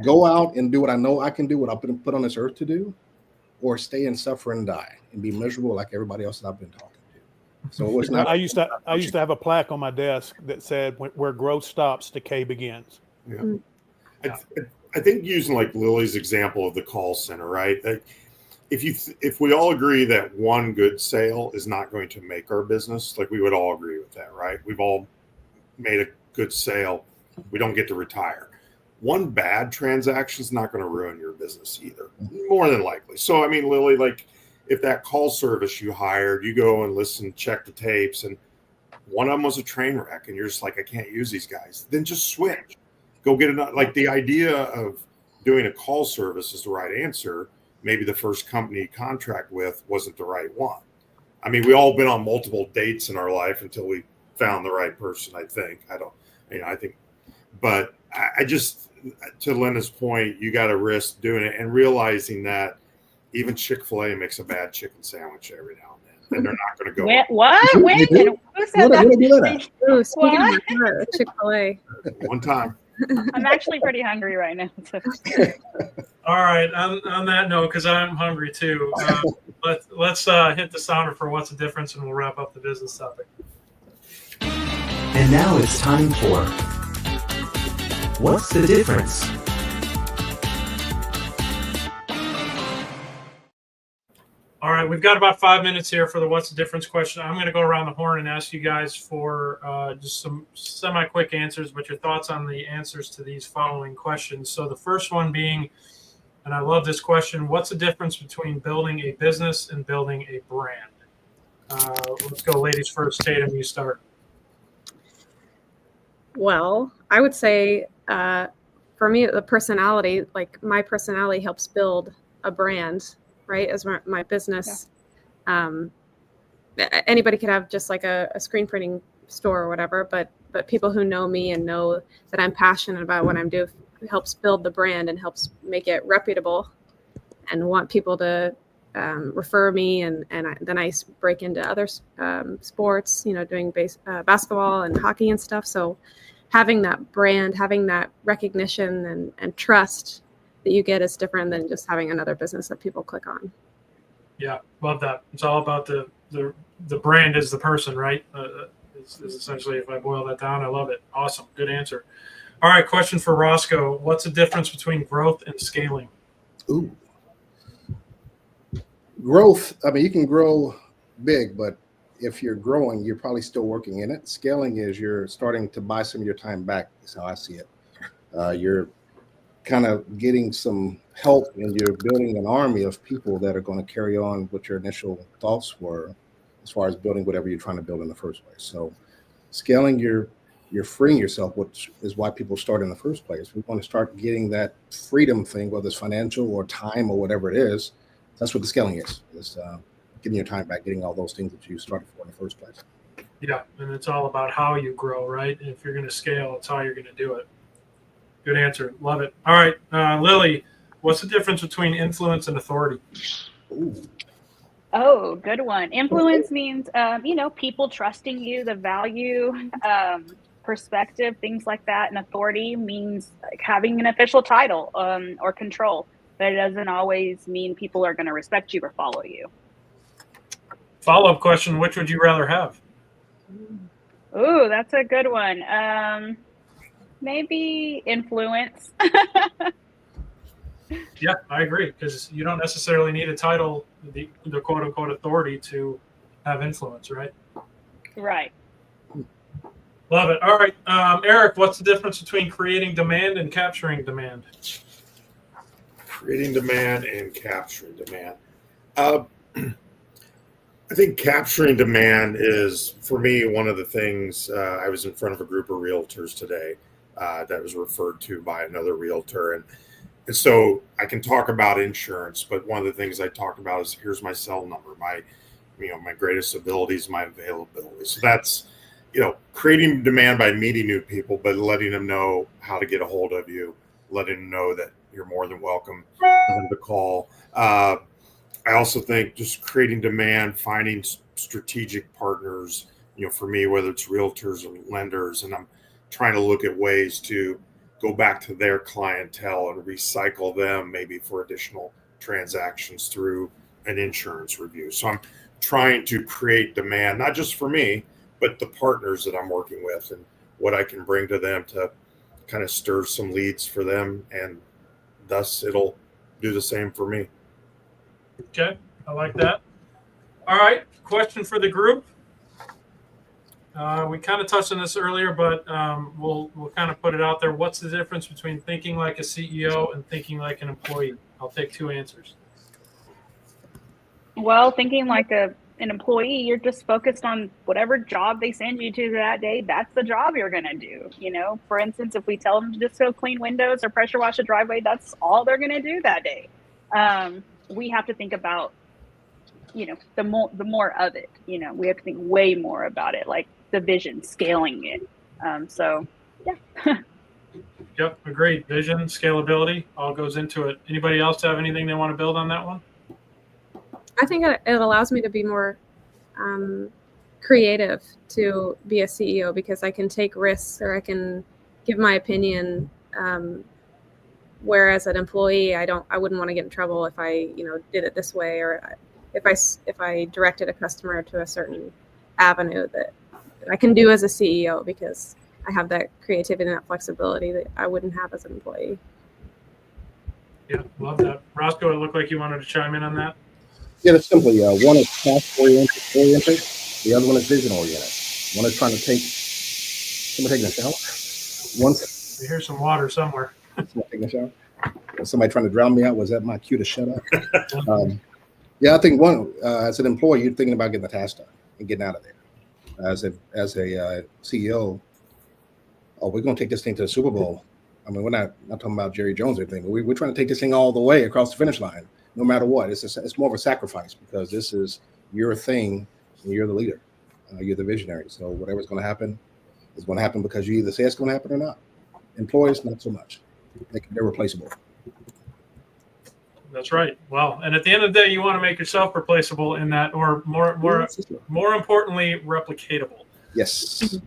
go out and do what I know I can do, what I've been put on this earth to do, or stay and suffer and die and be miserable like everybody else that I've been talking to. So it was not. I used to have a plaque on my desk that said, "Where growth stops, decay begins." Yeah. I think using like Lily's example of the call center, right? Like if we all agree that one good sale is not going to make our business, like we would all agree with that, right? We've all made a good sale. We don't get to retire. One bad transaction is not going to ruin your business either, more than likely. So, Lily, like if that call service you hired, you go and listen, check the tapes, and one of them was a train wreck, and you're just like, I can't use these guys. Then just switch. Go get another. Like the idea of doing a call service is the right answer. Maybe the first company you contract with wasn't the right one. We all been on multiple dates in our life until we found the right person. I think. But I just, to Linda's point, you got to risk doing it and realizing that even Chick-fil-A makes a bad chicken sandwich every now and then, and they're not going to go. What? Wait a minute. Who said that? Ooh, speaking of Chick-fil-A. One time. I'm actually pretty hungry right now. So. All right. On that note, because I'm hungry too, let's hit the sounder for what's the difference, and we'll wrap up the business topic. And now it's time for What's the Difference? All right, we've got about 5 minutes here for the What's the Difference question. I'm going to go around the horn and ask you guys for just some semi-quick answers, but your thoughts on the answers to these following questions. So the first one being, and I love this question, what's the difference between building a business and building a brand? Let's go ladies first. Tatum, you start. Well, I would say for me, the personality, like my personality helps build a brand, right? As my business. Yeah. Anybody could have just like a screen printing store or whatever, but people who know me and know that I'm passionate about what I'm doing helps build the brand and helps make it reputable and want people to refer me. And then I break into other sports, doing basketball and hockey and stuff. So having that brand, having that recognition and trust that you get is different than just having another business that people click on. Yeah, love that. It's all about the brand is the person, right? Is essentially, if I boil that down, I love it. Awesome. Good answer. All right, question for Roscoe. What's the difference between growth and scaling? Ooh. Growth, you can grow big, but if you're growing, you're probably still working in it. Scaling is you're starting to buy some of your time back, is how I see it. You're kind of getting some help, and you're building an army of people that are going to carry on what your initial thoughts were as far as building whatever you're trying to build in the first place. So scaling, you're freeing yourself, which is why people start in the first place. We want to start getting that freedom thing, whether it's financial or time or whatever it is. That's what the scaling is. It's getting your time back, getting all those things that you started for in the first place. Yeah, and it's all about how you grow, right? And if you're going to scale, it's how you're going to do it. Good answer. Love it. All right, Lily, what's the difference between influence and authority? Ooh. Oh, good one. Influence means, people trusting you, the value, perspective, things like that. And authority means like having an official title or control, but it doesn't always mean people are going to respect you or follow you. Follow-up question, which would you rather have? Ooh, that's a good one. Maybe influence. Yeah, I agree, because you don't necessarily need a title, the quote-unquote authority, to have influence, right? Right. Love it. All right, Eric, what's the difference between creating demand and capturing demand? Creating demand and capturing demand. I think capturing demand is, for me, one of the things. I was in front of a group of realtors today that was referred to by another realtor, and so I can talk about insurance, but one of the things I talk about is, here's my cell number, my greatest abilities, my availability. So that's, creating demand by meeting new people, but letting them know how to get a hold of you, letting them know that you're more than welcome for them to call. I also think just creating demand, finding strategic partners, for me, whether it's realtors or lenders, and I'm trying to look at ways to go back to their clientele and recycle them maybe for additional transactions through an insurance review. So I'm trying to create demand, not just for me, but the partners that I'm working with and what I can bring to them to kind of stir some leads for them, and thus it'll do the same for me. Okay, I like that. All right, question for the group. We kind of touched on this earlier, but we'll kind of put it out there. What's the difference between thinking like a CEO and thinking like an employee? I'll take two answers. Well, thinking like an employee, you're just focused on whatever job they send you to that day. That's the job you're going to do. For instance, if we tell them to just go clean windows or pressure wash a driveway, that's all they're going to do that day. We have to think about, the more of it. We have to think way more about it, like the vision, scaling it. Yeah. Yep, agreed. Vision, scalability, all goes into it. Anybody else have anything they want to build on that one? I think it allows me to be more creative to be a CEO, because I can take risks or I can give my opinion. Whereas an employee, I wouldn't want to get in trouble if I, did it this way, or if I directed a customer to a certain avenue that I can do as a CEO, because I have that creativity and that flexibility that I wouldn't have as an employee. Yeah, love that. Roscoe, it looked like you wanted to chime in on that. Yeah, it's simply one is task oriented, the other one is vision oriented. One is trying to somebody taking a shower. I hear some water somewhere. Somebody taking a shower. Somebody trying to drown me out. Was that my cue to shut up? Yeah, I think as an employee, you're thinking about getting the task done and getting out of there. As a CEO, we're going to take this thing to the Super Bowl. I mean, we're not talking about Jerry Jones or anything, but we're trying to take this thing all the way across the finish line, no matter what. It's more of a sacrifice, because this is your thing and you're the leader. You're the visionary. So whatever's going to happen is going to happen because you either say it's going to happen or not. Employees, not so much. They're replaceable. That's right. Well, and at the end of the day, you want to make yourself replaceable in that, or more importantly, replicatable. Yes.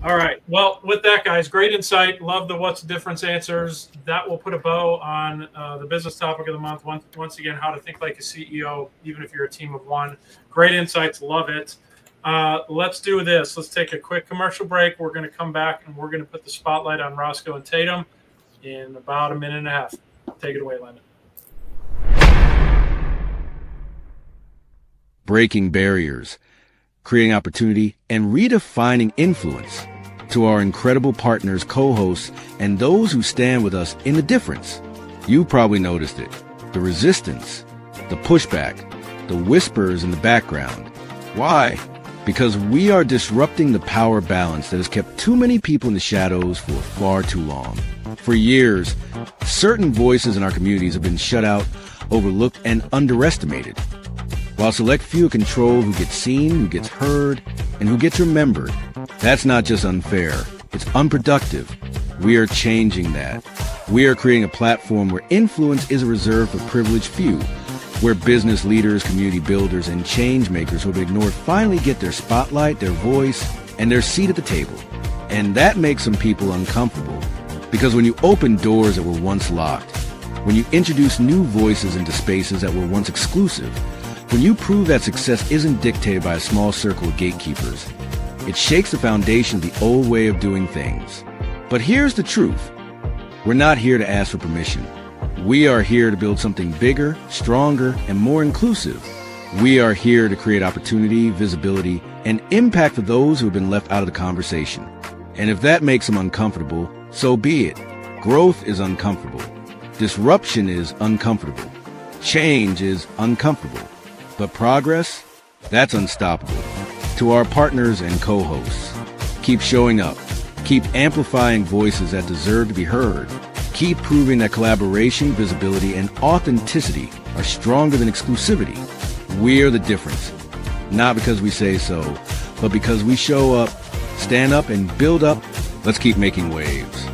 All right. Well, with that, guys, great insight. Love the what's the difference answers. That will put a bow on the business topic of the month. Once again, how to think like a CEO, even if you're a team of one. Great insights. Love it. Let's do this. Let's take a quick commercial break. We're going to come back and we're going to put the spotlight on Roscoe and Tatum in about a minute and a half. Take it away, Landon. Breaking barriers, creating opportunity, and redefining influence. To our incredible partners, co-hosts, and those who stand with us in the difference. You probably noticed it. The resistance, the pushback, the whispers in the background. Why? Because we are disrupting the power balance that has kept too many people in the shadows for far too long. For years, certain voices in our communities have been shut out, overlooked, and underestimated. While select few control who gets seen, who gets heard, and who gets remembered. That's not just unfair, it's unproductive. We are changing that. We are creating a platform where influence is reserved for privileged few, where business leaders, community builders, and change makers who have been ignored finally get their spotlight, their voice, and their seat at the table. And that makes some people uncomfortable. Because when you open doors that were once locked, when you introduce new voices into spaces that were once exclusive, when you prove that success isn't dictated by a small circle of gatekeepers, it shakes the foundation of the old way of doing things. But here's the truth. We're not here to ask for permission. We are here to build something bigger, stronger, and more inclusive. We are here to create opportunity, visibility, and impact for those who have been left out of the conversation. And if that makes them uncomfortable, so be it. Growth is uncomfortable. Disruption is uncomfortable. Change is uncomfortable. But progress? That's unstoppable. To our partners and co-hosts, keep showing up. Keep amplifying voices that deserve to be heard. Keep proving that collaboration, visibility, and authenticity are stronger than exclusivity. We are the difference. Not because we say so, but because we show up, stand up, and build up. Let's keep making waves.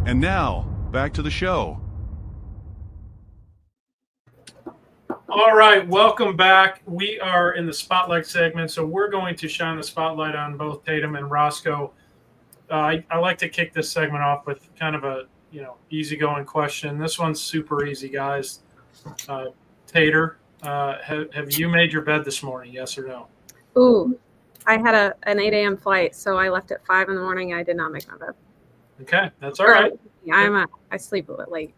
And now, back to the show. All right, welcome back. We are in the spotlight segment, so we're going to shine the spotlight on both Tatum and Roscoe. I like to kick this segment off with kind of a easygoing question. This one's super easy, guys. Tater, have you made your bed this morning? Yes or no? Ooh, I had an 8 a.m. flight, so I left at 5 in the morning. I did not make my bed. Okay, that's all right. I sleep a bit late.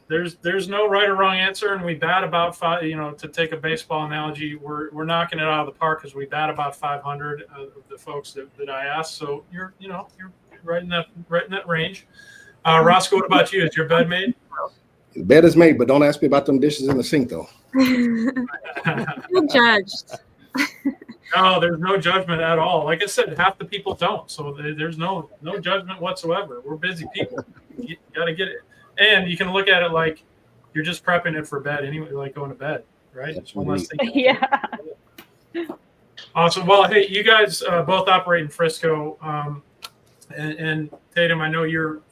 There's no right or wrong answer, and we bat about 5. To take a baseball analogy, we're knocking it out of the park because we bat about 500 of the folks that I asked. So you're right in that range. Roscoe, what about you? Is your bed made? The bed is made, but don't ask me about them dishes in the sink, though. Feel judged. No, there's no judgment at all. Like I said, half the people don't, so there's no judgment whatsoever. We're busy people. You got to get it. And you can look at it like you're just prepping it for bed anyway, like going to bed, right? It's one less thing. Yeah. Awesome. Well, hey, you guys both operate in Frisco. And Tatum, I know you're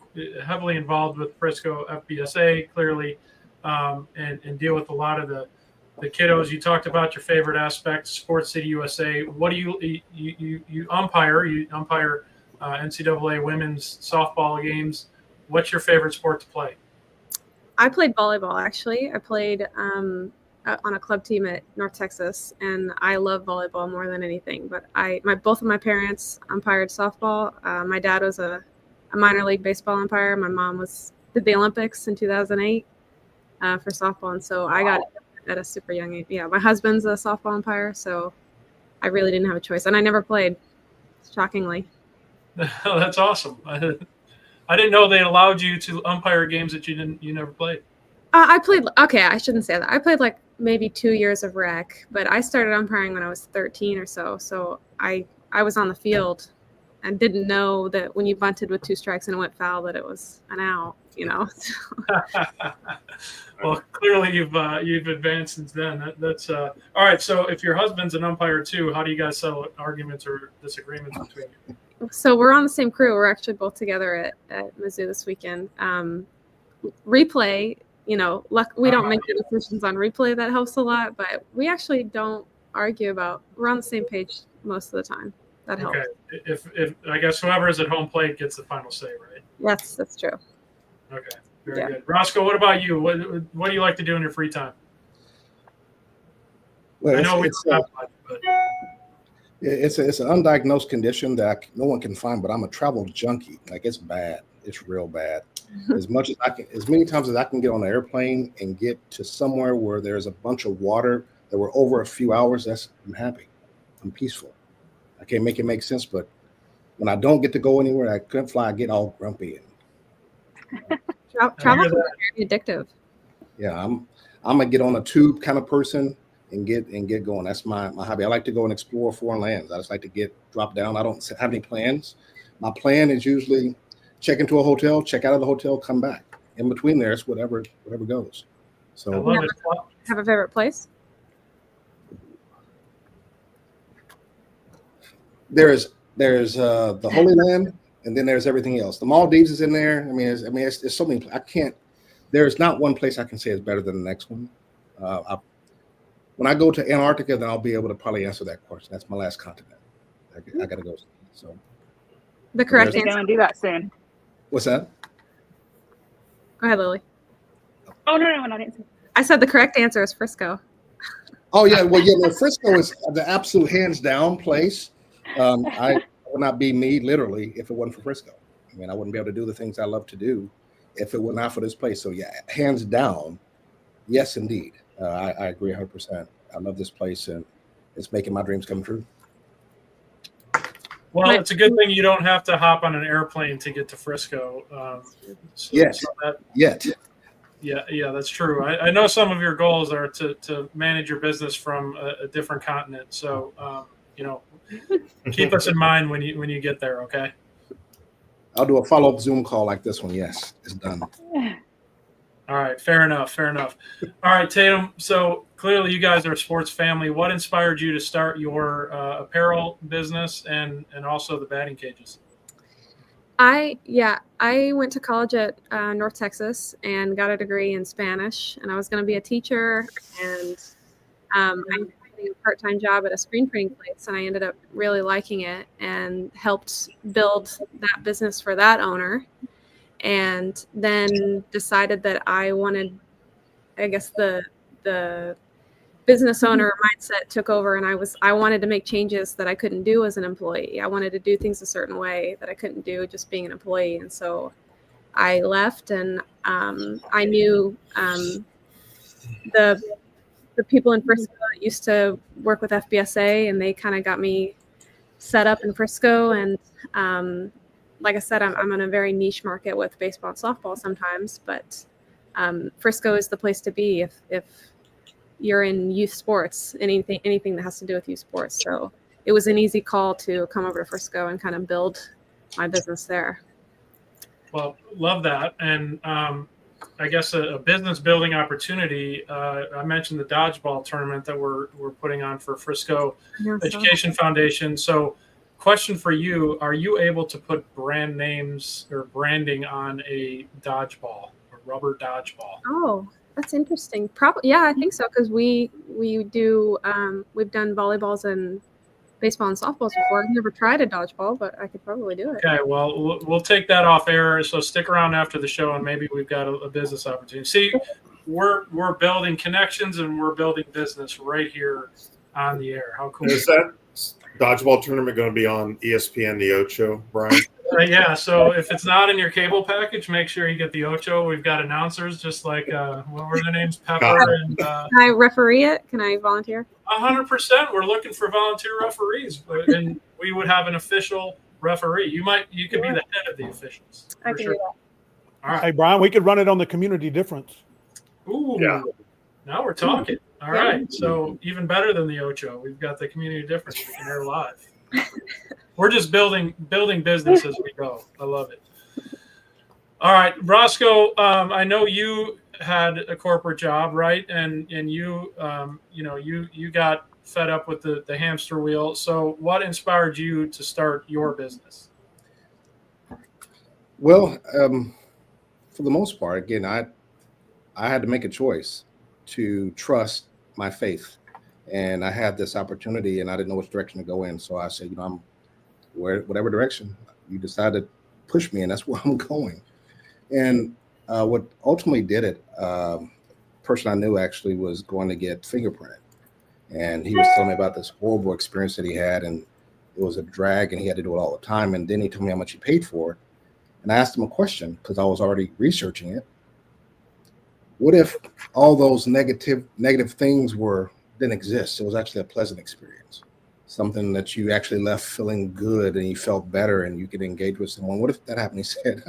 heavily involved with Frisco FBSA, clearly, and deal with a lot of the kiddos. You talked about your favorite aspect, Sports City USA. What do you umpire? You umpire NCAA women's softball games. What's your favorite sport to play? I played volleyball, actually. I played on a club team at North Texas, and I love volleyball more than anything. But both of my parents umpired softball. My dad was a minor league baseball umpire. My mom did the Olympics in 2008 for softball, and so I got it at a super young age. Yeah, my husband's a softball umpire, so I really didn't have a choice, and I never played, shockingly. Oh, that's awesome. I didn't know they allowed you to umpire games that you never played. I played. Okay, I shouldn't say that. I played like maybe 2 years of rec, but I started umpiring when I was 13 or so. So I was on the field and didn't know that when you bunted with 2 strikes and it went foul that it was an out. Well, clearly you've advanced since then. That's all right. So if your husband's an umpire too, how do you guys settle arguments or disagreements between you? So we're on the same crew. We're actually both together at Mizzou this weekend. Replay, we don't make the decisions on replay. That helps a lot, but we actually don't argue we're on the same page most of the time. That helps. Okay. If I guess whoever is at home plate gets the final say, right? Yes, that's true. Okay. Very good. Roscoe, what about you? What do you like to do in your free time? Well, I know we don't have much, but it's an undiagnosed condition that no one can find, but I'm a travel junkie. Like, it's bad. It's real bad. As many times as I can get on an airplane and get to somewhere where there's a bunch of water that were over a few hours, I'm happy. I'm peaceful. I can't make it make sense, but when I don't get to go anywhere, I couldn't fly, I get all grumpy. Travel is very addictive. Yeah, I'm gonna get on a tube kind of person and get going. That's my hobby. I like to go and explore foreign lands. I just like to drop down. I don't have any plans. My plan is usually check into a hotel, check out of the hotel, come back. In between there, it's whatever goes. So Have a favorite place? There's the Holy Land, and then there's everything else. The Maldives is in there. It's so many. There's not one place I can say is better than the next one. When I go to Antarctica, then I'll be able to probably answer that question. That's my last continent. I got to go. So the correct answer. We're going to do that soon. What's that? Go ahead, Lily. Oh no, I didn't say. I said the correct answer is Frisco. Oh yeah, well yeah, no, Frisco is the absolute hands down place. I would not be me literally if it wasn't for Frisco. I mean, I wouldn't be able to do the things I love to do if it were not for this place. So yeah, hands down, yes indeed. I agree 100%. I love this place, and it's making my dreams come true. Well, it's a good thing you don't have to hop on an airplane to get to Frisco. Yet. Yeah, that's true. I know some of your goals are to manage your business from a different continent. So, keep us in mind when you get there. Okay. I'll do a follow-up Zoom call like this one. Yes, it's done. All right. Fair enough. All right, Tatum. So clearly you guys are a sports family. What inspired you to start your apparel business and also the batting cages? I went to college at North Texas and got a degree in Spanish, and I was going to be a teacher, and I was getting a part-time job at a screen printing place, and I ended up really liking it and helped build that business for that owner, and then decided that I wanted, I guess the business owner mindset took over, and I wanted to make changes that I couldn't do as an employee. I wanted to do things a certain way that I couldn't do just being an employee. And so I left, and I knew the people in Frisco that used to work with FBSA, and they kind of got me set up in Frisco. And like I said, I'm in a very niche market with baseball and softball sometimes, but Frisco is the place to be if you're in youth sports, anything that has to do with youth sports. So it was an easy call to come over to Frisco and kind of build my business there. Well, love that. And I guess a business building opportunity. I mentioned the dodgeball tournament that we're putting on for Frisco Education Foundation. So question for you, are you able to put brand names or branding on a dodgeball or rubber dodgeball? Oh, that's interesting. Probably, yeah, I think so, because we do we've done volleyballs and baseball and softballs before. I've never tried a dodgeball, but I could probably do it. Okay, well, we'll take that off air. So stick around after the show, and maybe we've got a business opportunity. See, we're building connections and we're building business right here on the air. How cool is that? Dodgeball tournament going to be on ESPN The Ocho, Brian? Yeah, so if it's not in your cable package, make sure you get the Ocho. We've got announcers just like, what were their names? Pepper and... Can I referee it? Can I volunteer? 100%. We're looking for volunteer referees, and we would have an official referee. You could be the head of the officials. I can do that. All right. Hey, Brian, we could run it on the Community Difference. Ooh, yeah. Now we're talking. All right. So even better than the Ocho, we've got the Community Difference. We can air live. We're just building business as we go. I love it. All right, Roscoe. I know you had a corporate job, right? And you you got fed up with the hamster wheel. So what inspired you to start your business? Well, for the most part, again, I had to make a choice to trust my faith, and I had this opportunity, and I didn't know which direction to go in. So I said, I'm whatever direction you decide to push me in, that's where I'm going. And what ultimately did it, person I knew actually was going to get fingerprinted, and he was telling me about this horrible experience that he had, and it was a drag, and he had to do it all the time. And then he told me how much he paid for it, and I asked him a question because I was already researching it. What if all those negative things were didn't exist. It was actually a pleasant experience, something that you actually left feeling good and you felt better and you could engage with someone. What if that happened? He said,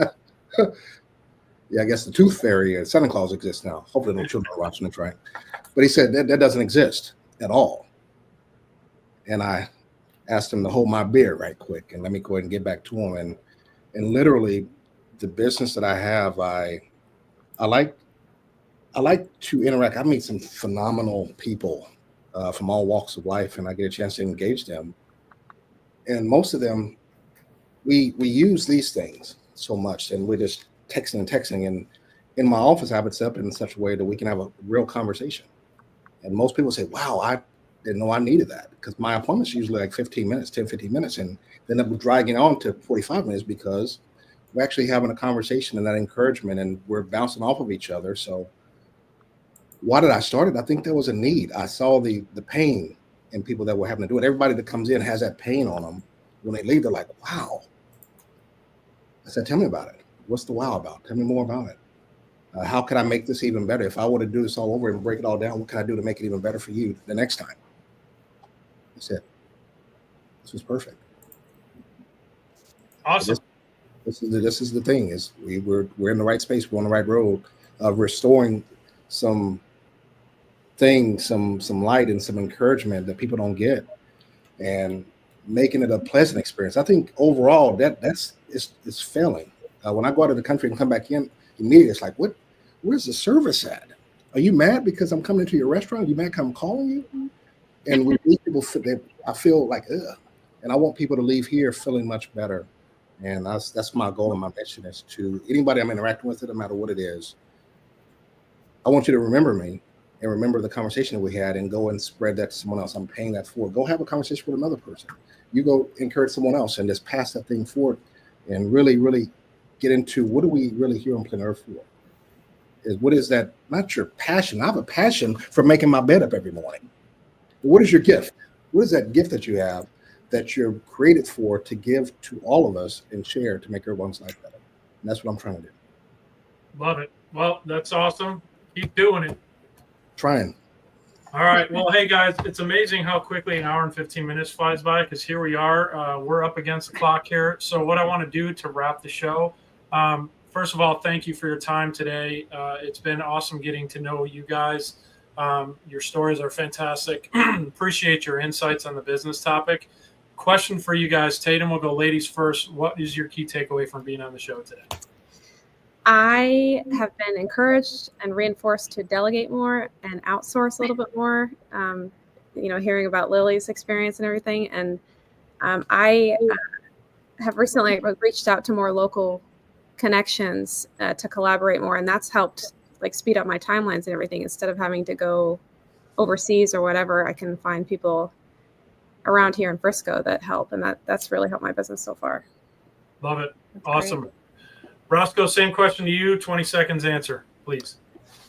yeah, I guess the Tooth Fairy and Santa Claus exists now. Hopefully no children are watching it, right? But he said that doesn't exist at all. And I asked him to hold my beer right quick and let me go ahead and get back to him. And literally the business that I have, I like to interact. I meet some phenomenal people from all walks of life, and I get a chance to engage them. And most of them, we use these things so much, and we're just texting. And in my office, I have it set up in such a way that we can have a real conversation. And most people say, wow, I didn't know I needed that, because my appointment's usually like 15 minutes, 10, 15 minutes. And then I'm dragging on to 45 minutes because we're actually having a conversation and that encouragement, and we're bouncing off of each other. So why did I start it? I think there was a need. I saw the pain in people that were having to do it. Everybody that comes in has that pain on them. When they leave, they're like, wow. I said, tell me about it. What's the wow about? Tell me more about it. How can I make this even better? If I were to do this all over and break it all down, what can I do to make it even better for you the next time? That's it. This was perfect. Awesome. So this is the thing, is we're in the right space. We're on the right road of restoring some things, some light and some encouragement that people don't get, and making it a pleasant experience. I think overall it's failing. When I go out of the country and come back in, immediately it's like, where's the service at? Are you mad because I'm coming into your restaurant? Are you mad because I'm calling you? And with these people, I feel like, ugh. And I want people to leave here feeling much better. And that's my goal and my mission, is to anybody I'm interacting with, no matter what it is, I want you to remember me and remember the conversation that we had, and go and spread that to someone else. I'm paying that forward. Go have a conversation with another person. You go encourage someone else and just pass that thing forward, and really, really get into what are we really here on planet Earth for? What is that? Not your passion. I have a passion for making my bed up every morning. But what is your gift? What is that gift that you have that you're created for, to give to all of us and share to make everyone's life better? And that's what I'm trying to do. Love it. Well, that's awesome. Keep doing it. Trying. All right. Well, hey, guys, it's amazing how quickly an hour and 15 minutes flies by, because here we are. We're up against the clock here. So what I want to do to wrap the show, first of all, thank you for your time today. It's been awesome getting to know you guys. Your stories are fantastic. Appreciate your insights on the business topic. Question for you guys. Tatum, will go ladies first. What is your key takeaway from being on the show today? I have been encouraged and reinforced to delegate more and outsource a little bit more, hearing about Lily's experience and everything. And I have recently reached out to more local connections to collaborate more. And that's helped speed up my timelines and everything. Instead of having to go overseas or whatever, I can find people around here in Frisco that help. And that's really helped my business so far. Love it. That's awesome. Great. Roscoe, same question to you. 20 seconds answer, please.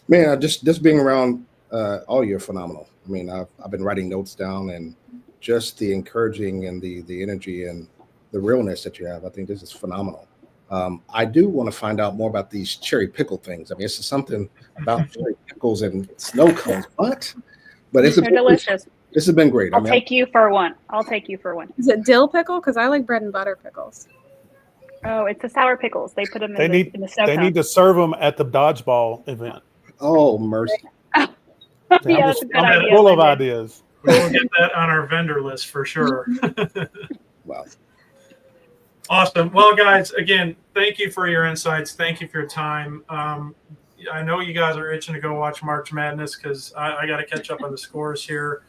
Man, just being around all you're phenomenal. I mean, I've been writing notes down, and just the encouraging and the energy and the realness that you have. I think this is phenomenal. I do want to find out more about these cherry pickle things. I mean, it's something about cherry pickles and snow cones, but it's delicious. This has been great. I'll take you for one. Is it dill pickle? Because I like bread and butter pickles. Oh, it's the sour pickles. They put them in the snow They cone. need to serve them at the dodgeball event. Oh, mercy. Yeah, that's a good idea. I'm full of ideas. We'll get that on our vendor list for sure. Wow. Awesome. Well, guys, again, thank you for your insights. Thank you for your time. I know you guys are itching to go watch March Madness, because I got to catch up on the scores here.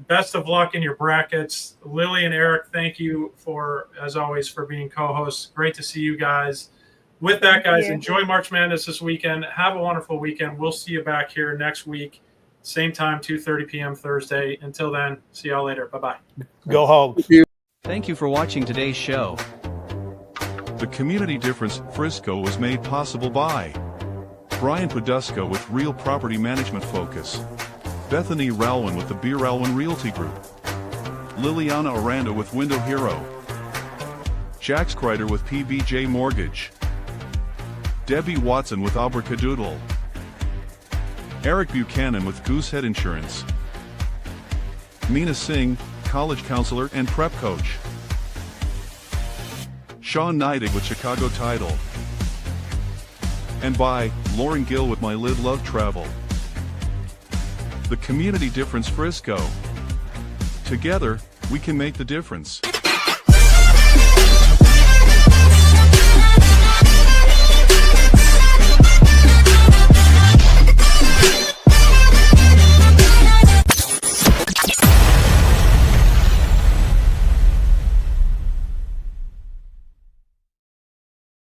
Best of luck in your brackets. Lily and Eric, thank you as always, for being co-hosts. Great to see you guys. With that, guys, enjoy March Madness this weekend. Have a wonderful weekend. We'll see you back here next week. Same time, 2:30 p.m. Thursday. Until then, see y'all later. Bye-bye. Go Hogs. Thank you for watching today's show. The Community Difference Frisco was made possible by Brian Poduska with Real Property Management Focus, Bethany Ralwin with the B. Ralwin Realty Group, Lilliana Aranda with Window Hero, Jax Kreider with PBJ Mortgage, Debbie Watson with Abracadoodle, Eric Buchanan with Goosehead Insurance, Meena Singh, college counselor and prep coach. Sean Neidig with Chicago Title. And by Lauren Gill with My Live Love Travel. The Community Difference Frisco. Together, we can make the difference.